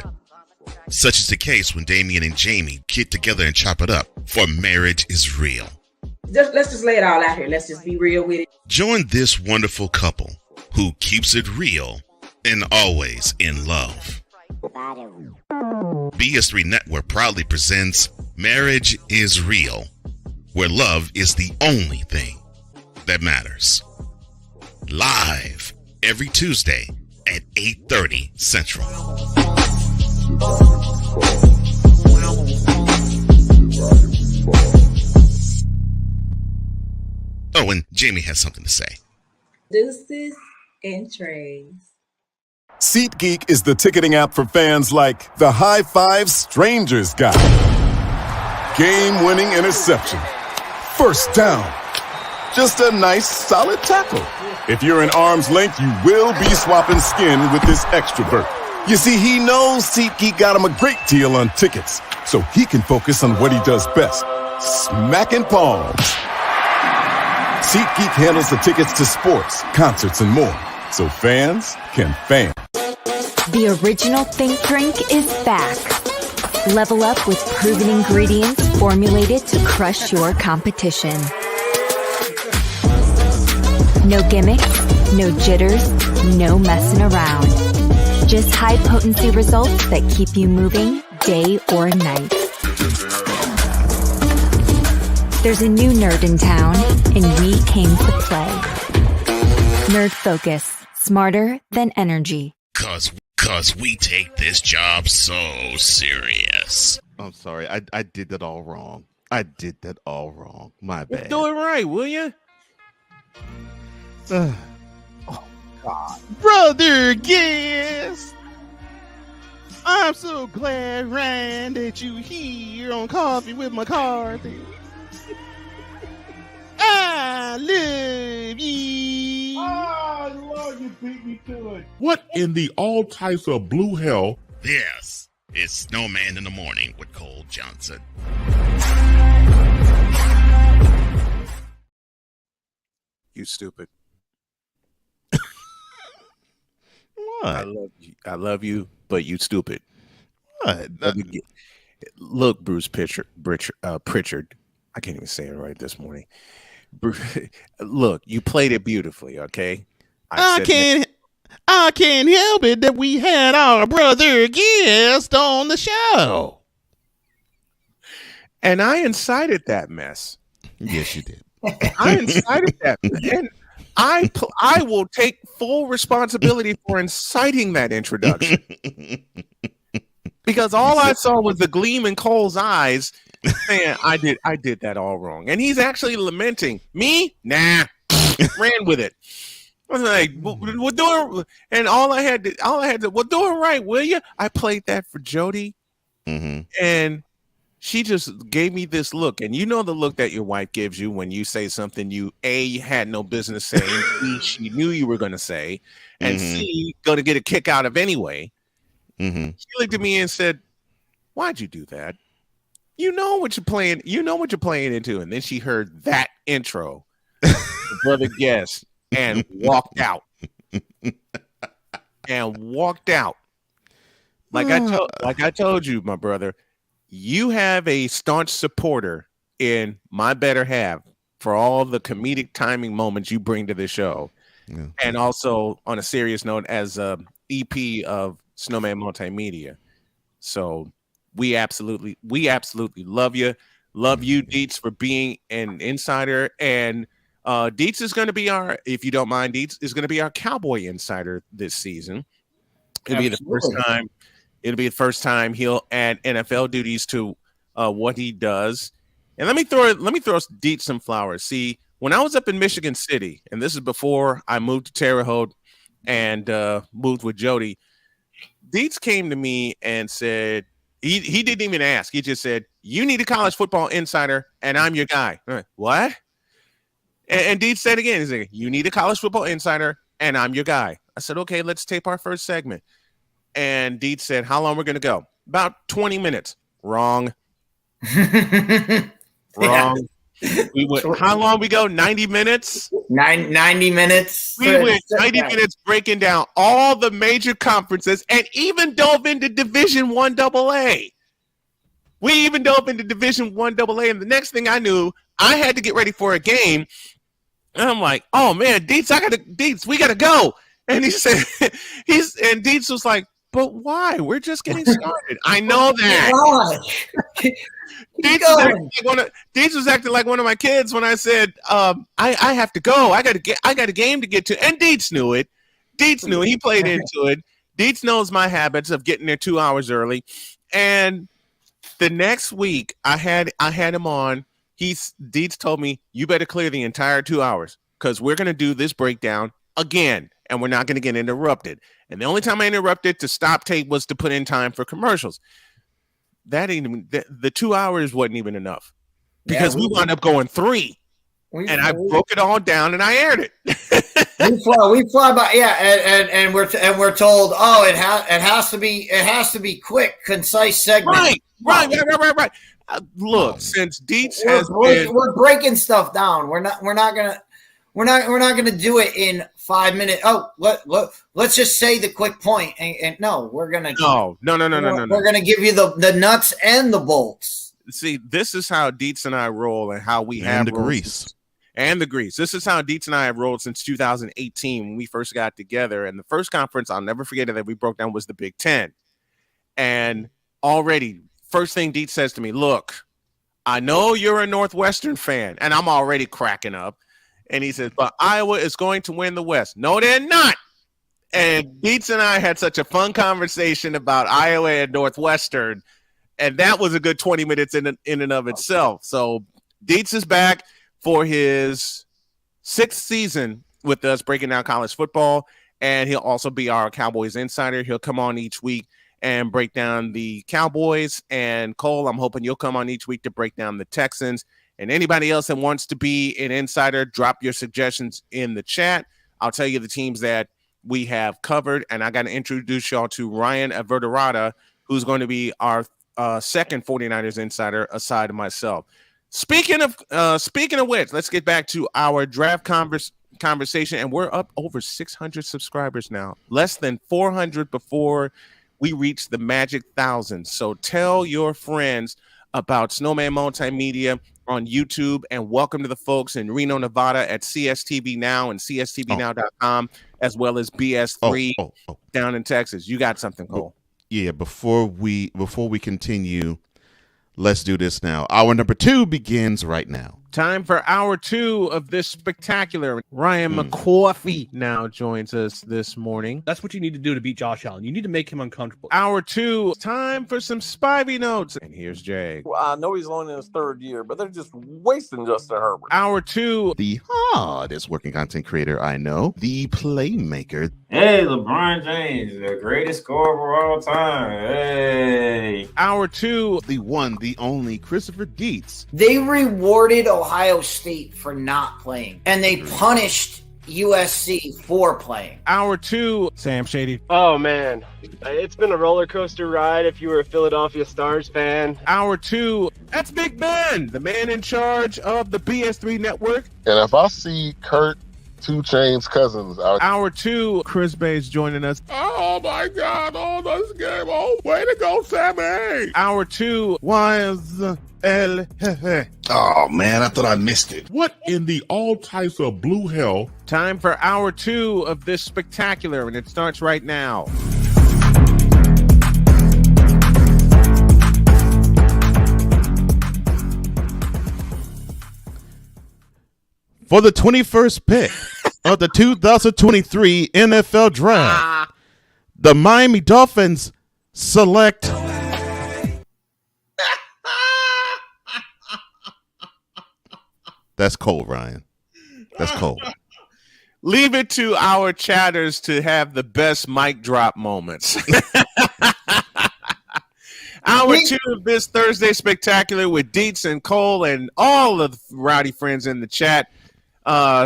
Such is the case when Damien and Jamie get together and chop it up, for marriage is real. Let's just lay it all out here. Let's just be real with it. Join this wonderful couple who keeps it real and always in love. BS3 Network proudly presents Marriage is Real, where love is the only thing that matters. Live every Tuesday at 8:30 Central. Oh, and Jamie has something to say. Deuces and trays. SeatGeek is the ticketing app for fans like the High Five Strangers guy. Game-winning interception. First down. Just a nice, solid tackle. If you're in arm's length, you will be swapping skin with this extrovert. You see, he knows SeatGeek got him a great deal on tickets, so he can focus on what he does best, smacking palms. SeatGeek handles the tickets to sports, concerts, and more, so fans can fan. The original Think Drink is back. Level up with proven ingredients formulated to crush your competition. No gimmicks, no jitters, no messing around. Just high-potency results that keep you moving day or night. There's a new nerd in town, and we came to play. Nerd Focus. Smarter than energy. Cause we take this job so serious. I'm sorry. I did that all wrong. My bad. Do it right, will you? Oh, God. Brother guest, I'm so glad, Ryan, that you here on Coffee with McCarthy. I love you. Oh, Lord, you beat me to it. What in the all types of blue hell? This is Snowman in the Morning with Cole Johnson. You stupid. What? I love you, but you stupid. What? Look, Bruce Pritchard. I can't even say it right this morning. Look, you played it beautifully, okay? I can't help it that we had our brother guest on the show. And I incited that mess. Yes, you did. I incited that. And I will take full responsibility for inciting that introduction. Because all I saw was the gleam in Cole's eyes. Man, I did that all wrong. And he's actually lamenting. Me? Nah. Ran with it. I was like, we're doing, and all I had to, well, do it right, will you? I played that for Jody. Mm-hmm. And she just gave me this look. And you know the look that your wife gives you when you say something you had no business saying, B, she knew you were going to say, and C, going to get a kick out of anyway. Mm-hmm. She looked at me and said, why'd you do that? You know what you're playing into. And then she heard that intro, brother guest, and walked out. Like I told you, my brother, you have a staunch supporter in my better half for all the comedic timing moments you bring to the show. Yeah. And also on a serious note as a EP of Snowman Multimedia. So we absolutely love you. Love you, Deets, for being an insider. And Deets is going to be if you don't mind, Deets is going to be our Cowboy insider this season. It'll be the first time he'll add NFL duties to what he does. And let me throw Deets some flowers. See, when I was up in Michigan City, and this is before I moved to Terre Haute and moved with Jody, Deets came to me and said, he didn't even ask. He just said, "You need a college football insider, and I'm your guy." I'm like, what? And Deets said again, he's like, "You need a college football insider, and I'm your guy." I said, "Okay, let's tape our first segment." And Deets said, "How long we're going to go?" "About 20 minutes. Wrong. Wrong. We went, how long we go? 90 minutes? 90 minutes. We went 90 minutes breaking down all the major conferences and even dove into Division I AA. We even dove into Division I AA. And the next thing I knew, I had to get ready for a game. And I'm like, oh man, Deets, we got to go. And he said, and Deets was like, but why? We're just getting started. I know that. Deets was acting like one of my kids when I said, I have to go. I got a game to get to. And Deets knew it. Deets knew it. He played into it. Deets knows my habits of getting there 2 hours early. And the next week I had him on. Deets told me, you better clear the entire 2 hours because we're going to do this breakdown again. And we're not going to get interrupted. And the only time I interrupted to stop tape was to put in time for commercials. That ain't even, the 2 hours wasn't even enough because we wound up going 3. And I broke it all down and I aired it. we fly by, and we're told, oh, it has to be quick, concise segment. Right. Look, since Deets we're breaking stuff down. We're not gonna do it in 5 minutes. Oh, let's just say the quick point. And no, we're gonna no. We're gonna give you the nuts and the bolts. See, this is how Deets and I roll, and how we have the grease. And the grease. This is how Deets and I have rolled since 2018 when we first got together. And the first conference, I'll never forget it, that we broke down was the Big Ten. And already, first thing Deets says to me, look, I know you're a Northwestern fan, and I'm already cracking up. And he says, but Iowa is going to win the West. No, they're not. And Deets and I had such a fun conversation about Iowa and Northwestern. And that was a good 20 minutes in and of itself. So Deets is back for his 6th season with us breaking down college football. And he'll also be our Cowboys insider. He'll come on each week and break down the Cowboys. And Cole, I'm hoping you'll come on each week to break down the Texans. And anybody else that wants to be an insider, drop your suggestions in the chat. I'll tell you the teams that we have covered. And I got to introduce y'all to Ryan Averterada, who's going to be our second 49ers insider aside of myself. Speaking of which, let's get back to our draft conversation. And we're up over 600 subscribers now. Less than 400 before we reach the magic 1,000. So tell your friends about Snowman Multimedia on YouTube, and welcome to the folks in Reno, Nevada at CSTV Now and CSTVNow.com, as well as BS3 down in Texas. You got something, Cole? Yeah, before we continue, let's do this now. Hour number 2 begins right now. Time for hour 2 of this spectacular. Ryan McCoffey now joins us this morning. That's what you need to do to beat Josh Allen. You need to make him uncomfortable. Hour 2, time for some Spivey notes. And here's Jay. Well, I know he's only in his 3rd year, but they're just wasting Justin Herbert. Hour 2. The hardest working content creator I know, the playmaker. Hey, LeBron James, the greatest scorer of all time. Hey. Hour 2. The one, the only Christopher Dietz. They rewarded Ohio State for not playing, and they punished USC for playing. Hour 2, Sam Shady. Oh man, it's been a roller coaster ride if you were a Philadelphia Stars fan. Hour 2, that's Big Ben, the man in charge of the BS3 network. And if I see Kurt 2 Chainz cousins. Hour 2, Chris Bay's joining us. Oh my God! Oh, this game! Oh, way to go, Sammy! Hour 2 was El Jefe. Oh man, I thought I missed it. What in the all types of blue hell? Time for hour 2 of this spectacular, and it starts right now. For the 21st pick of the 2023 NFL Draft, the Miami Dolphins select That's cold, Ryan. That's cold. Leave it to our chatters to have the best mic drop moments. Hour 2 of this Thursday spectacular with Deets and Cole and all of the rowdy friends in the chat.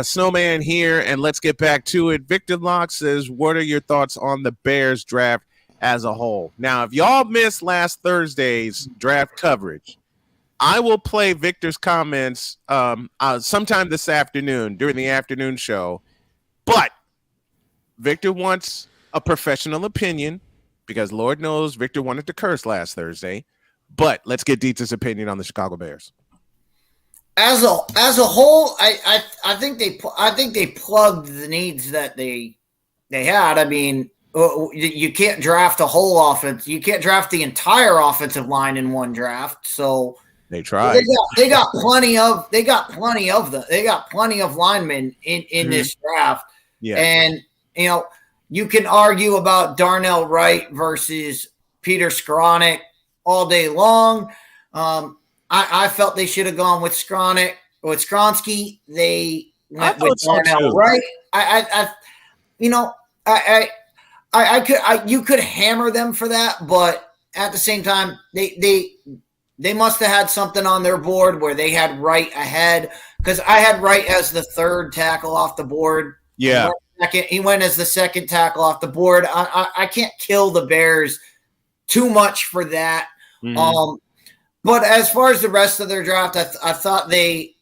Snowman here, and let's get back to it. Victor Locke says, what are your thoughts on the Bears draft as a whole? Now, if y'all missed last Thursday's draft coverage, I will play Victor's comments sometime this afternoon during the afternoon show. But Victor wants a professional opinion because Lord knows Victor wanted to curse last Thursday. But let's get Dietz's opinion on the Chicago Bears. As a whole, I think they plugged the needs that they had. I mean, you can't draft a whole offense. You can't draft the entire offensive line in one draft. So they tried. They got plenty of linemen in this draft. Yeah. And you can argue about Darnell Wright versus Peter Skoranek all day long. I felt they should have gone with Skronsky. They went with Darnell Wright. You could hammer them for that, but at the same time, they must have had something on their board where they had Wright ahead, because I had Wright as the third tackle off the board. Yeah. He went as the second tackle off the board. I can't kill the Bears too much for that. Mm-hmm. But as far as the rest of their draft, I thought they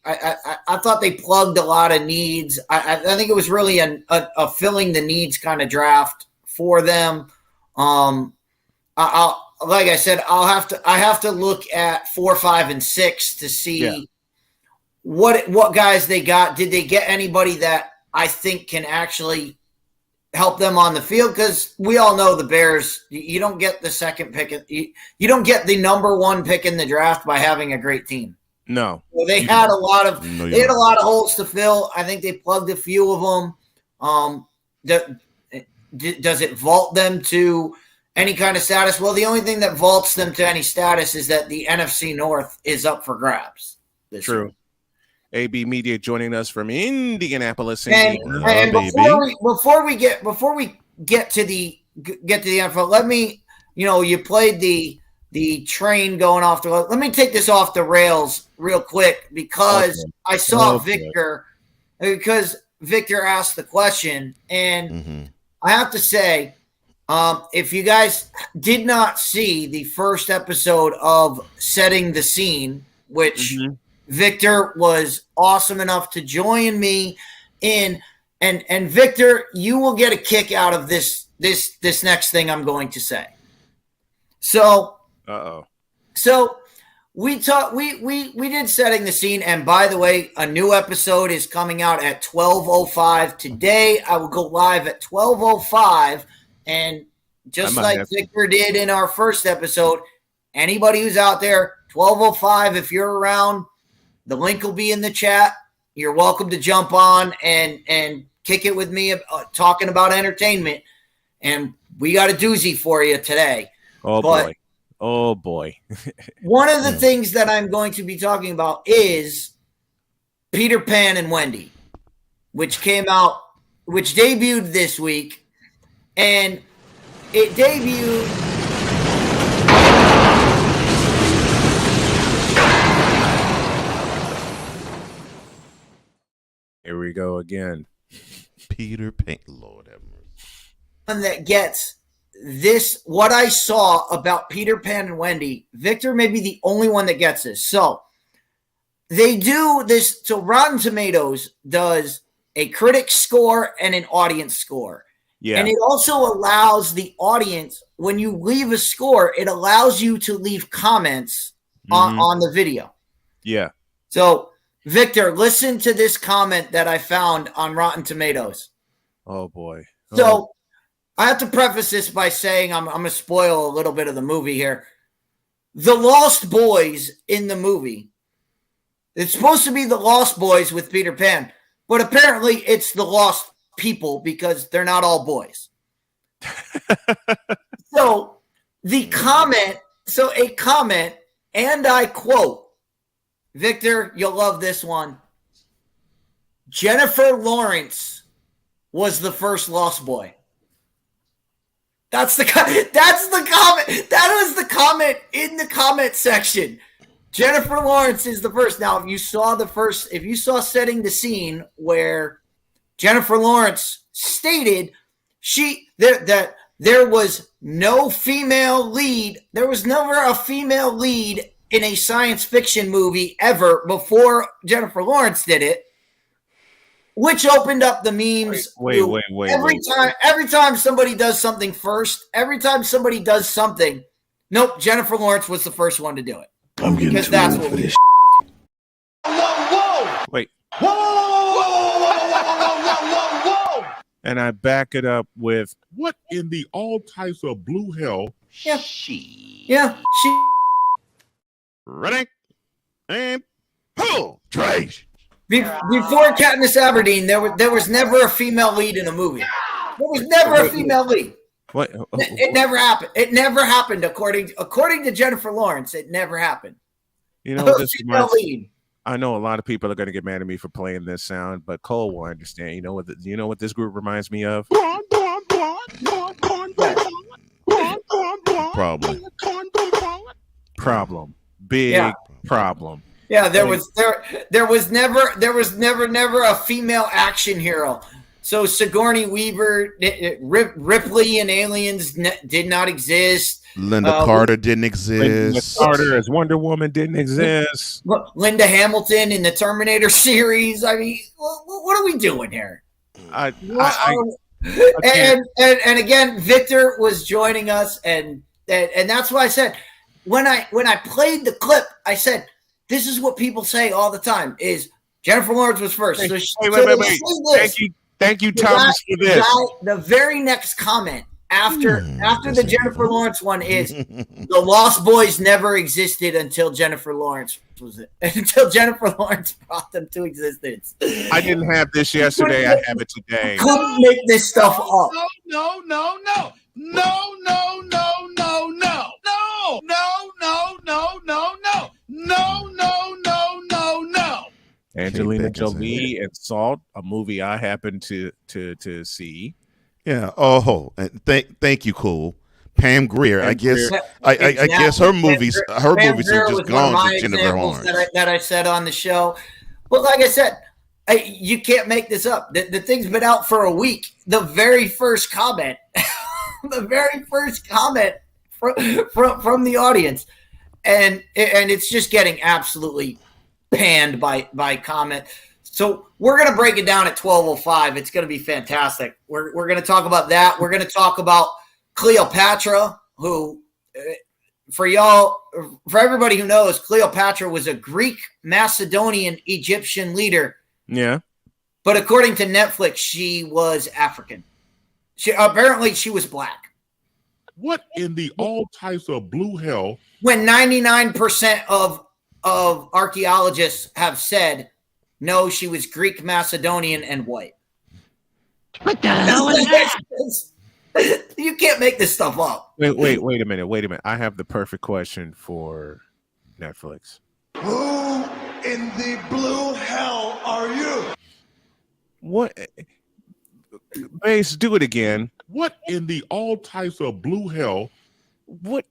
plugged a lot of needs. I think it was really a filling the needs kind of draft for them. Like I said, I have to look at 4, 5, and 6 to see what guys they got. Did they get anybody that I think can actually help them on the field? Because we all know the Bears, you don't get the second pick. You don't get the number 1 pick in the draft by having a great team. No. So they had a lot of holes to fill. I think they plugged a few of them. Does it vault them to any kind of status? Well, the only thing that vaults them to any status is that the NFC North is up for grabs. True. AB Media joining us from Indianapolis. And before we get to the NFL, let me, you played the train going off the. Let me take this off the rails real quick because I saw Victor asked the question, and I have to say, if you guys did not see the first episode of Setting the Scene, which Victor was awesome enough to join me in, and Victor, you will get a kick out of this next thing I'm going to say. So, so we did Setting the Scene, and by the way, a new episode is coming out at 12:05 today. I will go live at 12:05, and just like Victor did in our first episode, anybody who's out there, 12:05, if you're around, the link will be in the chat. You're welcome to jump on and kick it with me, talking about entertainment. And we got a doozy for you today. Oh, boy. One of the things that I'm going to be talking about is Peter Pan and Wendy, which debuted this week. And it debuted. Here we go again. Peter Pan. Lord have mercy. One that gets this, what I saw about Peter Pan and Wendy, Victor may be the only one that gets this. So they do this. So Rotten Tomatoes does a critic score and an audience score. Yeah. And it also allows the audience, when you leave a score, it allows you to leave comments on the video. Yeah. So, Victor, listen to this comment that I found on Rotten Tomatoes. Oh, boy. So, I have to preface this by saying I'm going to spoil a little bit of the movie here. The Lost Boys in the movie, it's supposed to be the Lost Boys with Peter Pan, but apparently it's the Lost People because they're not all boys. So a comment, and I quote, Victor, you'll love this one. Jennifer Lawrence was the first Lost Boy. That's the comment. That was the comment in the comment section. Jennifer Lawrence is the first. Now, if you saw Setting the Scene where Jennifer Lawrence stated that there was no female lead. There was never a female lead in a science fiction movie ever before Jennifer Lawrence did it, which opened up the memes. Wait. Every time somebody does something first, nope, Jennifer Lawrence was the first one to do it. I'm getting because too that's old what for we this. Wait. Whoa! And I back it up with What in the all types of blue hell? Yeah. Ready? And pull. Trash. Before Katniss Everdeen, there was never a female lead in a movie. There was never a female lead. What? It never happened. It never happened according to Jennifer Lawrence. It never happened. You know, this female lead. I know a lot of people are going to get mad at me for playing this sound, but Cole will understand. You know what this group reminds me of? Problem. Big problem. Yeah, there was never a female action hero. So Sigourney Weaver, Ripley and Aliens did not exist. Linda Carter didn't exist. Linda Carter as Wonder Woman didn't exist. Linda Hamilton in the Terminator series. I mean, what are we doing here? And again, Victor was joining us, and that's why I said when I played the clip, I said this is what people say all the time: is Jennifer Lawrence was first. Wait. Thank you, Thomas, for this. The very next comment after the Jennifer Lawrence one is the Lost Boys never existed until Jennifer Lawrence brought them to existence. I didn't have this yesterday. I have it today. Couldn't make this stuff up. No. Angelina Jolie and Salt, a movie I happen to see. Yeah. Oh, thank you, Cool. Pam Grier. I guess her movies are just gone to Jennifer Lawrence. That I said on the show. But like I said, you can't make this up. The thing's been out for a week. The very first comment, from the audience, and it's just getting absolutely panned by comment. So we're going to break it down at 12:05. It's going to be fantastic. We're going to talk about that. We're going to talk about Cleopatra, who, for everybody who knows, Cleopatra was a Greek, Macedonian, Egyptian leader. Yeah. But according to Netflix, she was African. Apparently she was black. What in the all types of blue hell? When 99% of archaeologists have said, no, she was Greek, Macedonian, and white. What the hell is that? You can't make this stuff up. Wait a minute. I have the perfect question for Netflix. Who in the blue hell are you? What? Base, do it again. What in the all types of blue hell? What?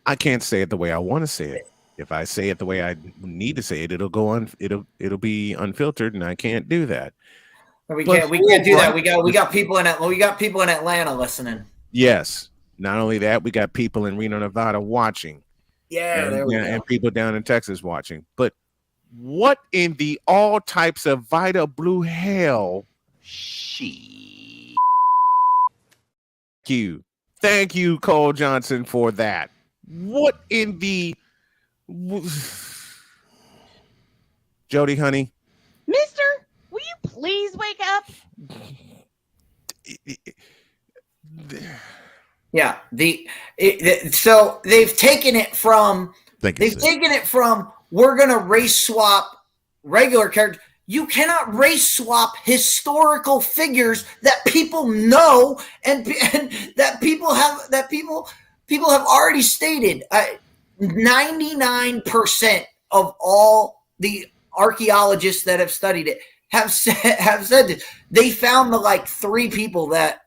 I can't say it the way I want to say it. If I say it the way I need to say it, it'll go on. It'll be unfiltered, and I can't do that. We can't do that. We got people in Atlanta listening. Yes. Not only that, we got people in Reno, Nevada watching. Yeah, and people down in Texas watching. But What in the all types of Vita Blue hell? Thank you, Cole Johnson, for that. What in the Jody, honey? Mister, will you please wake up? Yeah, so they've taken it from we're gonna race swap regular characters. You cannot race swap historical figures that people know and that people have already stated. 99% of all the archaeologists that have studied it have said this. They found the like 3 people that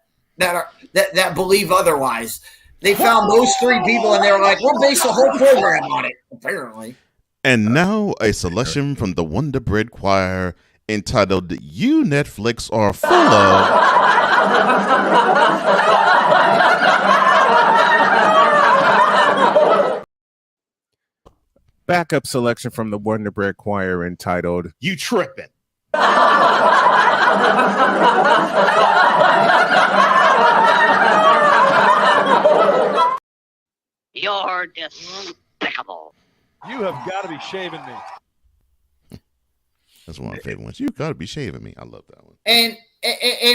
believe otherwise. They found those 3 people and they were like, we'll base the whole program on it, apparently. And now a selection from the Wonder Bread Choir entitled You Netflix Are Full Of. Backup selection from the Wonder Bread Choir entitled You Trippin'. You're despicable. You have got to be shaving me. That's one of my favorite ones. You got to be shaving me. I love that one. And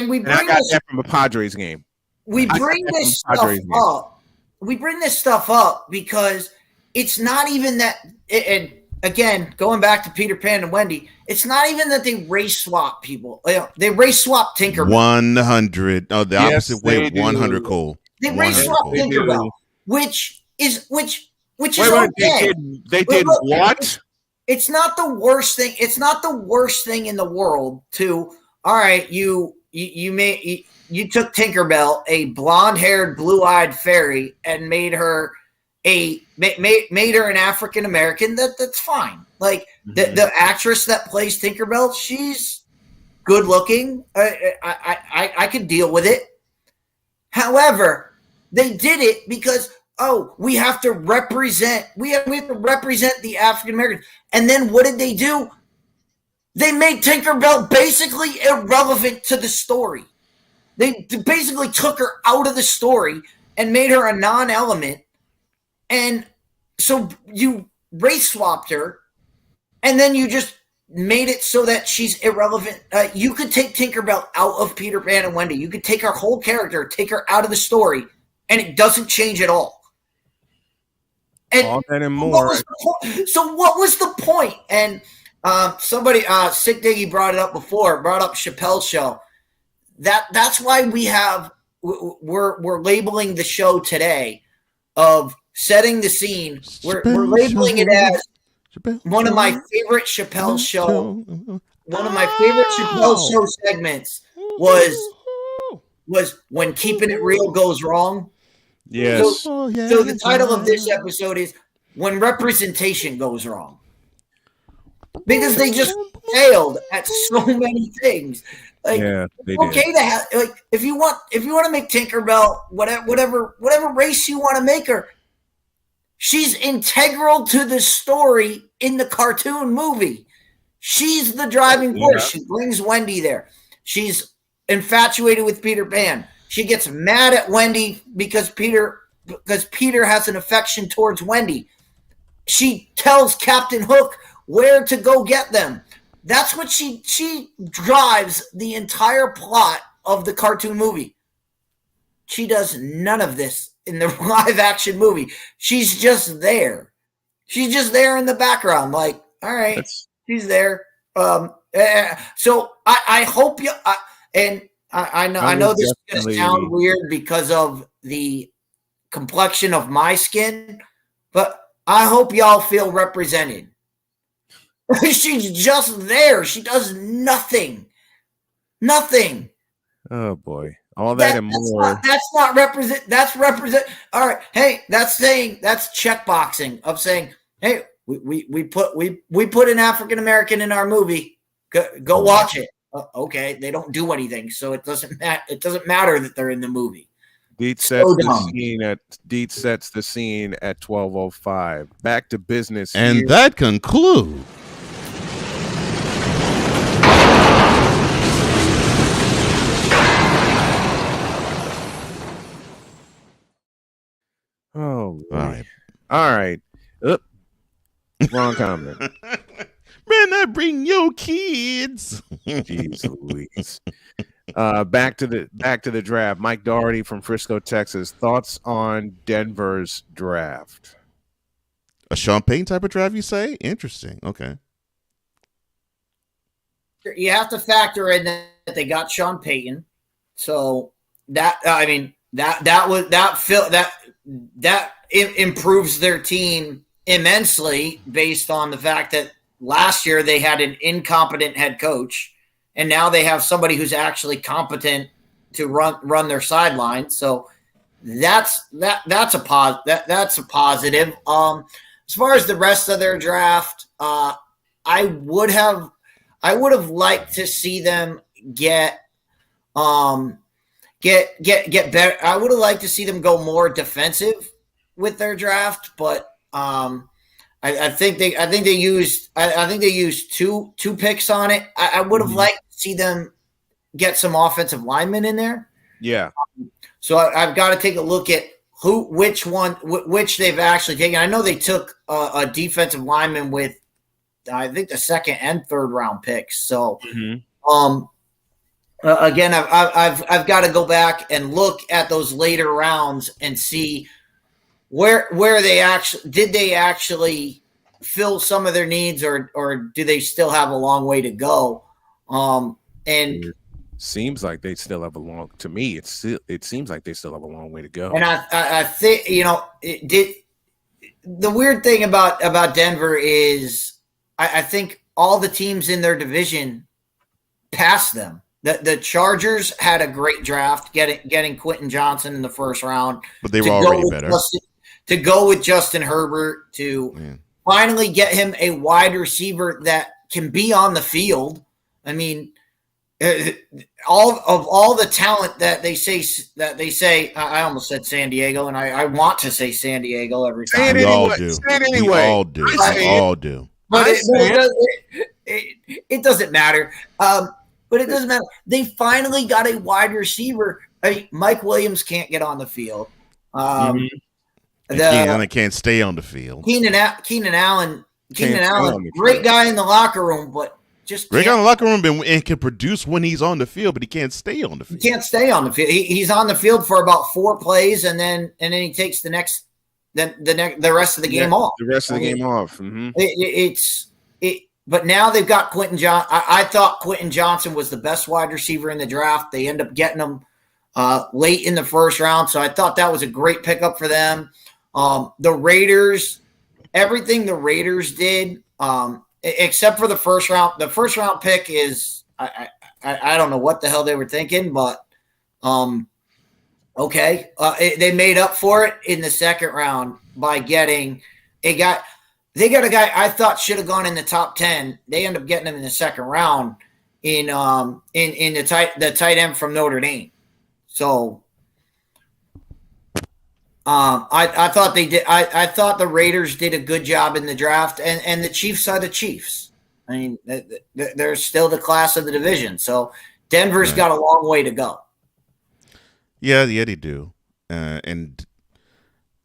we bring I got that from a Padres game. We bring this stuff up. We bring this stuff up because it's not even that. And again, going back to Peter Pan and Wendy, it's not even that they race swap people. They race swap Tinkerbell. 100. Oh, the opposite way. 100 Cole. They race swap Tinkerbell, which is okay. They did what? It's not the worst thing. It's not the worst thing in the world to. All right, you took Tinkerbell, a blonde-haired, blue-eyed fairy, and made her made her an African American. That's fine. Like the actress that plays Tinkerbell, she's good looking. I could deal with it. However, they did it because we have to represent. We have to represent the African Americans. And then what did they do? They made Tinkerbell basically irrelevant to the story. They basically took her out of the story and made her a non-element. And so you race swapped her, and then you just made it so that she's irrelevant. You could take Tinkerbell out of Peter Pan and Wendy. You could take her whole character, take her out of the story, and it doesn't change at all. And all that and more. So what was the point? And somebody, Sick Diggy brought up Chappelle's show. That's why we're labeling the show today of setting the scene. We're labeling it as one of my favorite Chappelle show. One of my favorite Chappelle show segments was when Keeping It Real goes wrong. Yes. So the title of this episode is When Representation Goes Wrong. Because they just failed at so many things. Like, yeah, they okay did. To have, like, if you want to make Tinkerbell whatever race you want to make her, she's integral to the story in the cartoon movie. She's the driving force. She brings Wendy there. She's infatuated with Peter Pan. She gets mad at Wendy because Peter has an affection towards Wendy. She tells Captain Hook where to go get them. That's what she drives the entire plot of the cartoon movie. She does none of this in the live action movie. She's just there. She's just there in the background. Like, all right, she's there. So I hope you and I know this is going to sound weird because of the complexion of my skin, but I hope y'all feel represented. She's just there. She does nothing. Nothing. Oh boy. All that and more. That's not represent. That's represent. All right. Hey, that's checkboxing of saying, hey, we put an African American in our movie. Go watch it. Okay, they don't do anything, so it doesn't matter that they're in the movie. Deets sets the scene at 12:05. Back to business. And that concludes Oh, all right. Oop. Wrong comment. Man, I bring your kids. Jeez Louise. Back to the draft. Mike Doherty from Frisco, Texas. Thoughts on Denver's draft? A Sean Payton type of draft, you say? Interesting. Okay. You have to factor in that they got Sean Payton, so that improves their team immensely based on the fact that last year they had an incompetent head coach, and now they have somebody who's actually competent to run their sideline. So that's a positive. As far as the rest of their draft, I would have liked to see them get better. I would have liked to see them go more defensive with their draft, but I think they used two picks on it. I would have liked to see them get some offensive linemen in there. Yeah. So I've got to take a look at which they've actually taken. I know they took a defensive lineman with, I think, the second and third round picks. So, again, I've got to go back and look at those later rounds and see where they actually fill some of their needs, or do they still have a long way to go? And it seems like they still have a long. To me, it seems like they still have a long way to go. And I think the weird thing about Denver is I think all the teams in their division passed them. The Chargers had a great draft, getting Quentin Johnson in the first round, but they were already better. To go with Justin Herbert, to finally get him a wide receiver that can be on the field. I mean, all the talent that they say. I almost said San Diego, and I want to say San Diego every time. We all do. We all do. But it doesn't matter. But it doesn't matter. They finally got a wide receiver. Mike Williams can't get on the field. They can't stay on the field. Keenan Allen, great guy in the locker room, but just great guy in the locker room and can produce when he's on the field, but he can't stay on the field. He can't stay on the field. He's on the field for about 4 plays, and then he takes the rest of the game off. The rest of the game off. But now they've got Quentin Johnson. I thought Quentin Johnson was the best wide receiver in the draft. They end up getting him late in the first round, so I thought that was a great pickup for them. The Raiders, everything the Raiders did, except for the first round pick is I don't know what the hell they were thinking, but okay. They made up for it in the second round by getting a guy. They got a guy I thought should have gone in the top 10. They end up getting him in the second round in the tight end from Notre Dame. So I thought they did. I thought the Raiders did a good job in the draft, and the Chiefs are the Chiefs. I mean, they're still the class of the division. So Denver's got a long way to go. Yeah, they do, and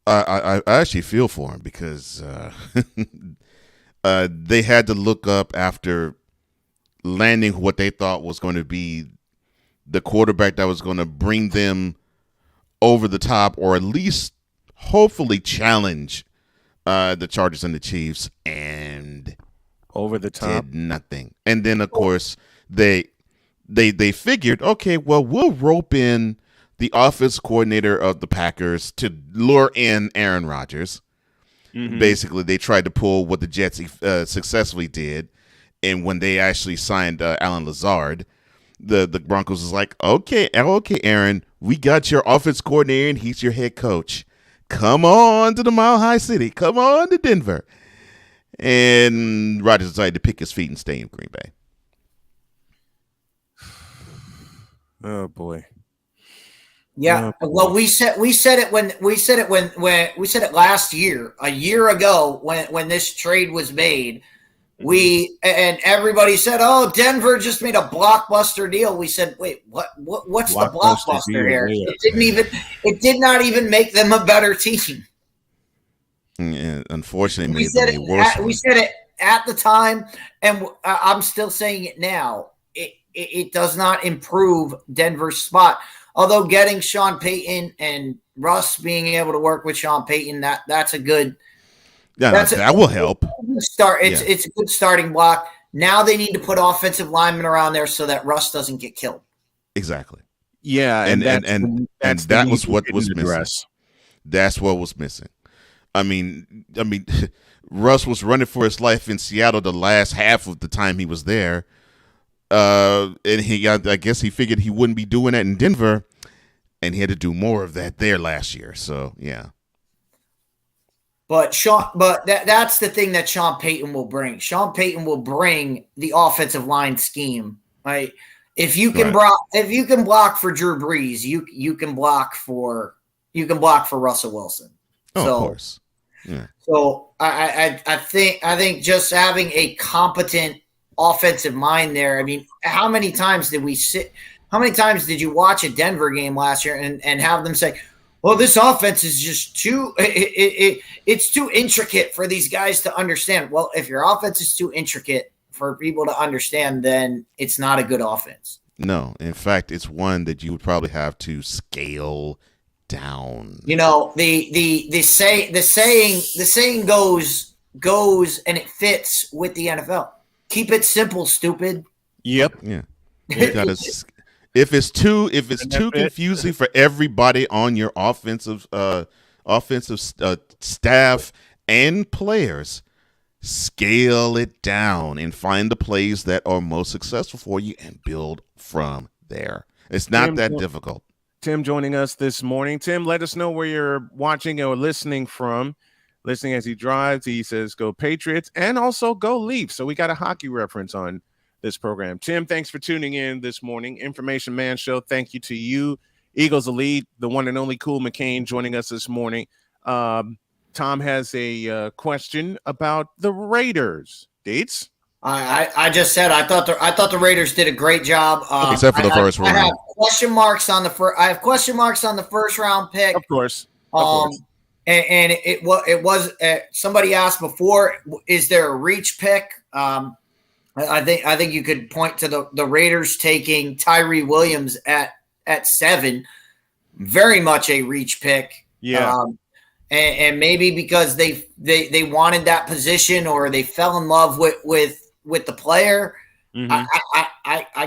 I actually feel for him because they had to look up after landing what they thought was going to be the quarterback that was going to bring them over the top, or at least hopefully challenge the Chargers and the Chiefs, and over the top did nothing. And then of course they figured, okay, well, we'll rope in the offense coordinator of the Packers to lure in Aaron Rodgers. Basically, they tried to pull what the Jets successfully did, and when they actually signed Alan Lazard, the Broncos was like, okay, Aaron, we got your offense coordinator, and he's your head coach. Come on to the Mile High City. Come on to Denver. And Rodgers decided to pick his feet and stay in Green Bay. Oh boy. Yeah, well, we said it last year, a year ago when this trade was made. And everybody said, "Oh, Denver just made a blockbuster deal." We said, "Wait, what's the blockbuster here?" It did not even make them a better team. And unfortunately, we made said them a worse we said it at the time, and I'm still saying it now. It does not improve Denver's spot. Although getting Sean Payton and Russ being able to work with Sean Payton, that's a good. Yeah, that will help. Start. It's a good starting block. Now they need to put offensive linemen around there so that Russ doesn't get killed. Exactly. Yeah, and that was what was missing. That's what was missing. I mean, Russ was running for his life in Seattle the last half of the time he was there. And I guess he figured he wouldn't be doing that in Denver, and he had to do more of that there last year. So yeah. But that's the thing that Sean Payton will bring. Sean Payton will bring the offensive line scheme, right? If you can block for Drew Brees, you can block for Russell Wilson. Of course. Yeah. So I think just having a competent offensive mind there. I mean, how many times did you watch a Denver game last year and have them say, well, this offense is just it's too intricate for these guys to understand. Well, if your offense is too intricate for people to understand, then it's not a good offense. No, in fact, it's one that you would probably have to scale down. You know, the saying goes and it fits with the NFL. Keep it simple, stupid. Yep. Yeah. If it's too confusing for everybody on your offensive staff and players, scale it down and find the plays that are most successful for you and build from there. It's not that difficult. Tim joining us this morning. Tim, let us know where you're watching or listening from. Listening as he drives, he says, go Patriots, and also go Leafs. So we got a hockey reference on this program. Tim, thanks for tuning in this morning. Information Man Show, thank you to you. Eagles Elite, the one and only Cool McCain joining us this morning. Tom has a question about the Raiders. Dates? I just said I thought the Raiders did a great job. Except for the first round. I have question marks on the first round pick. Of course. And it was somebody asked before, is there a reach pick? I think you could point to the Raiders taking Tyree Williams at 7, very much a reach pick. Yeah. And maybe because they wanted that position or they fell in love with the player. Mm-hmm. I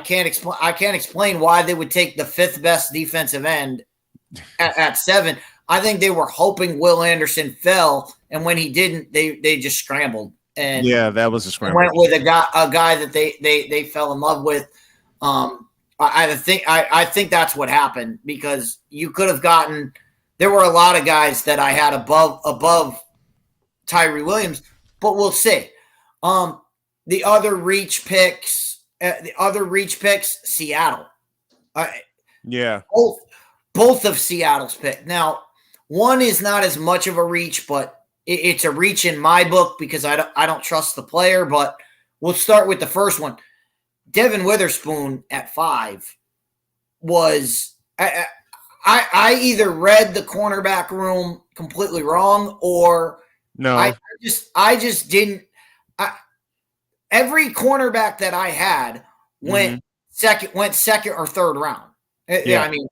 can't explain why they would take the 5th best defensive end at 7. I think they were hoping Will Anderson fell, and when he didn't, they just scrambled. And yeah, that was a scramble. Went with a guy that they fell in love with. I think that's what happened, because you could have gotten. There were a lot of guys that I had above Tyree Williams, but we'll see. The other reach picks, Seattle. Yeah, both of Seattle's pick. Now, one is not as much of a reach, but it's a reach in my book because I don't trust the player. But we'll start with the first one. Devin Witherspoon at 5 was. I either read the cornerback room completely wrong, or no. I just didn't. Every cornerback that I had went second or third round. Yeah, I mean,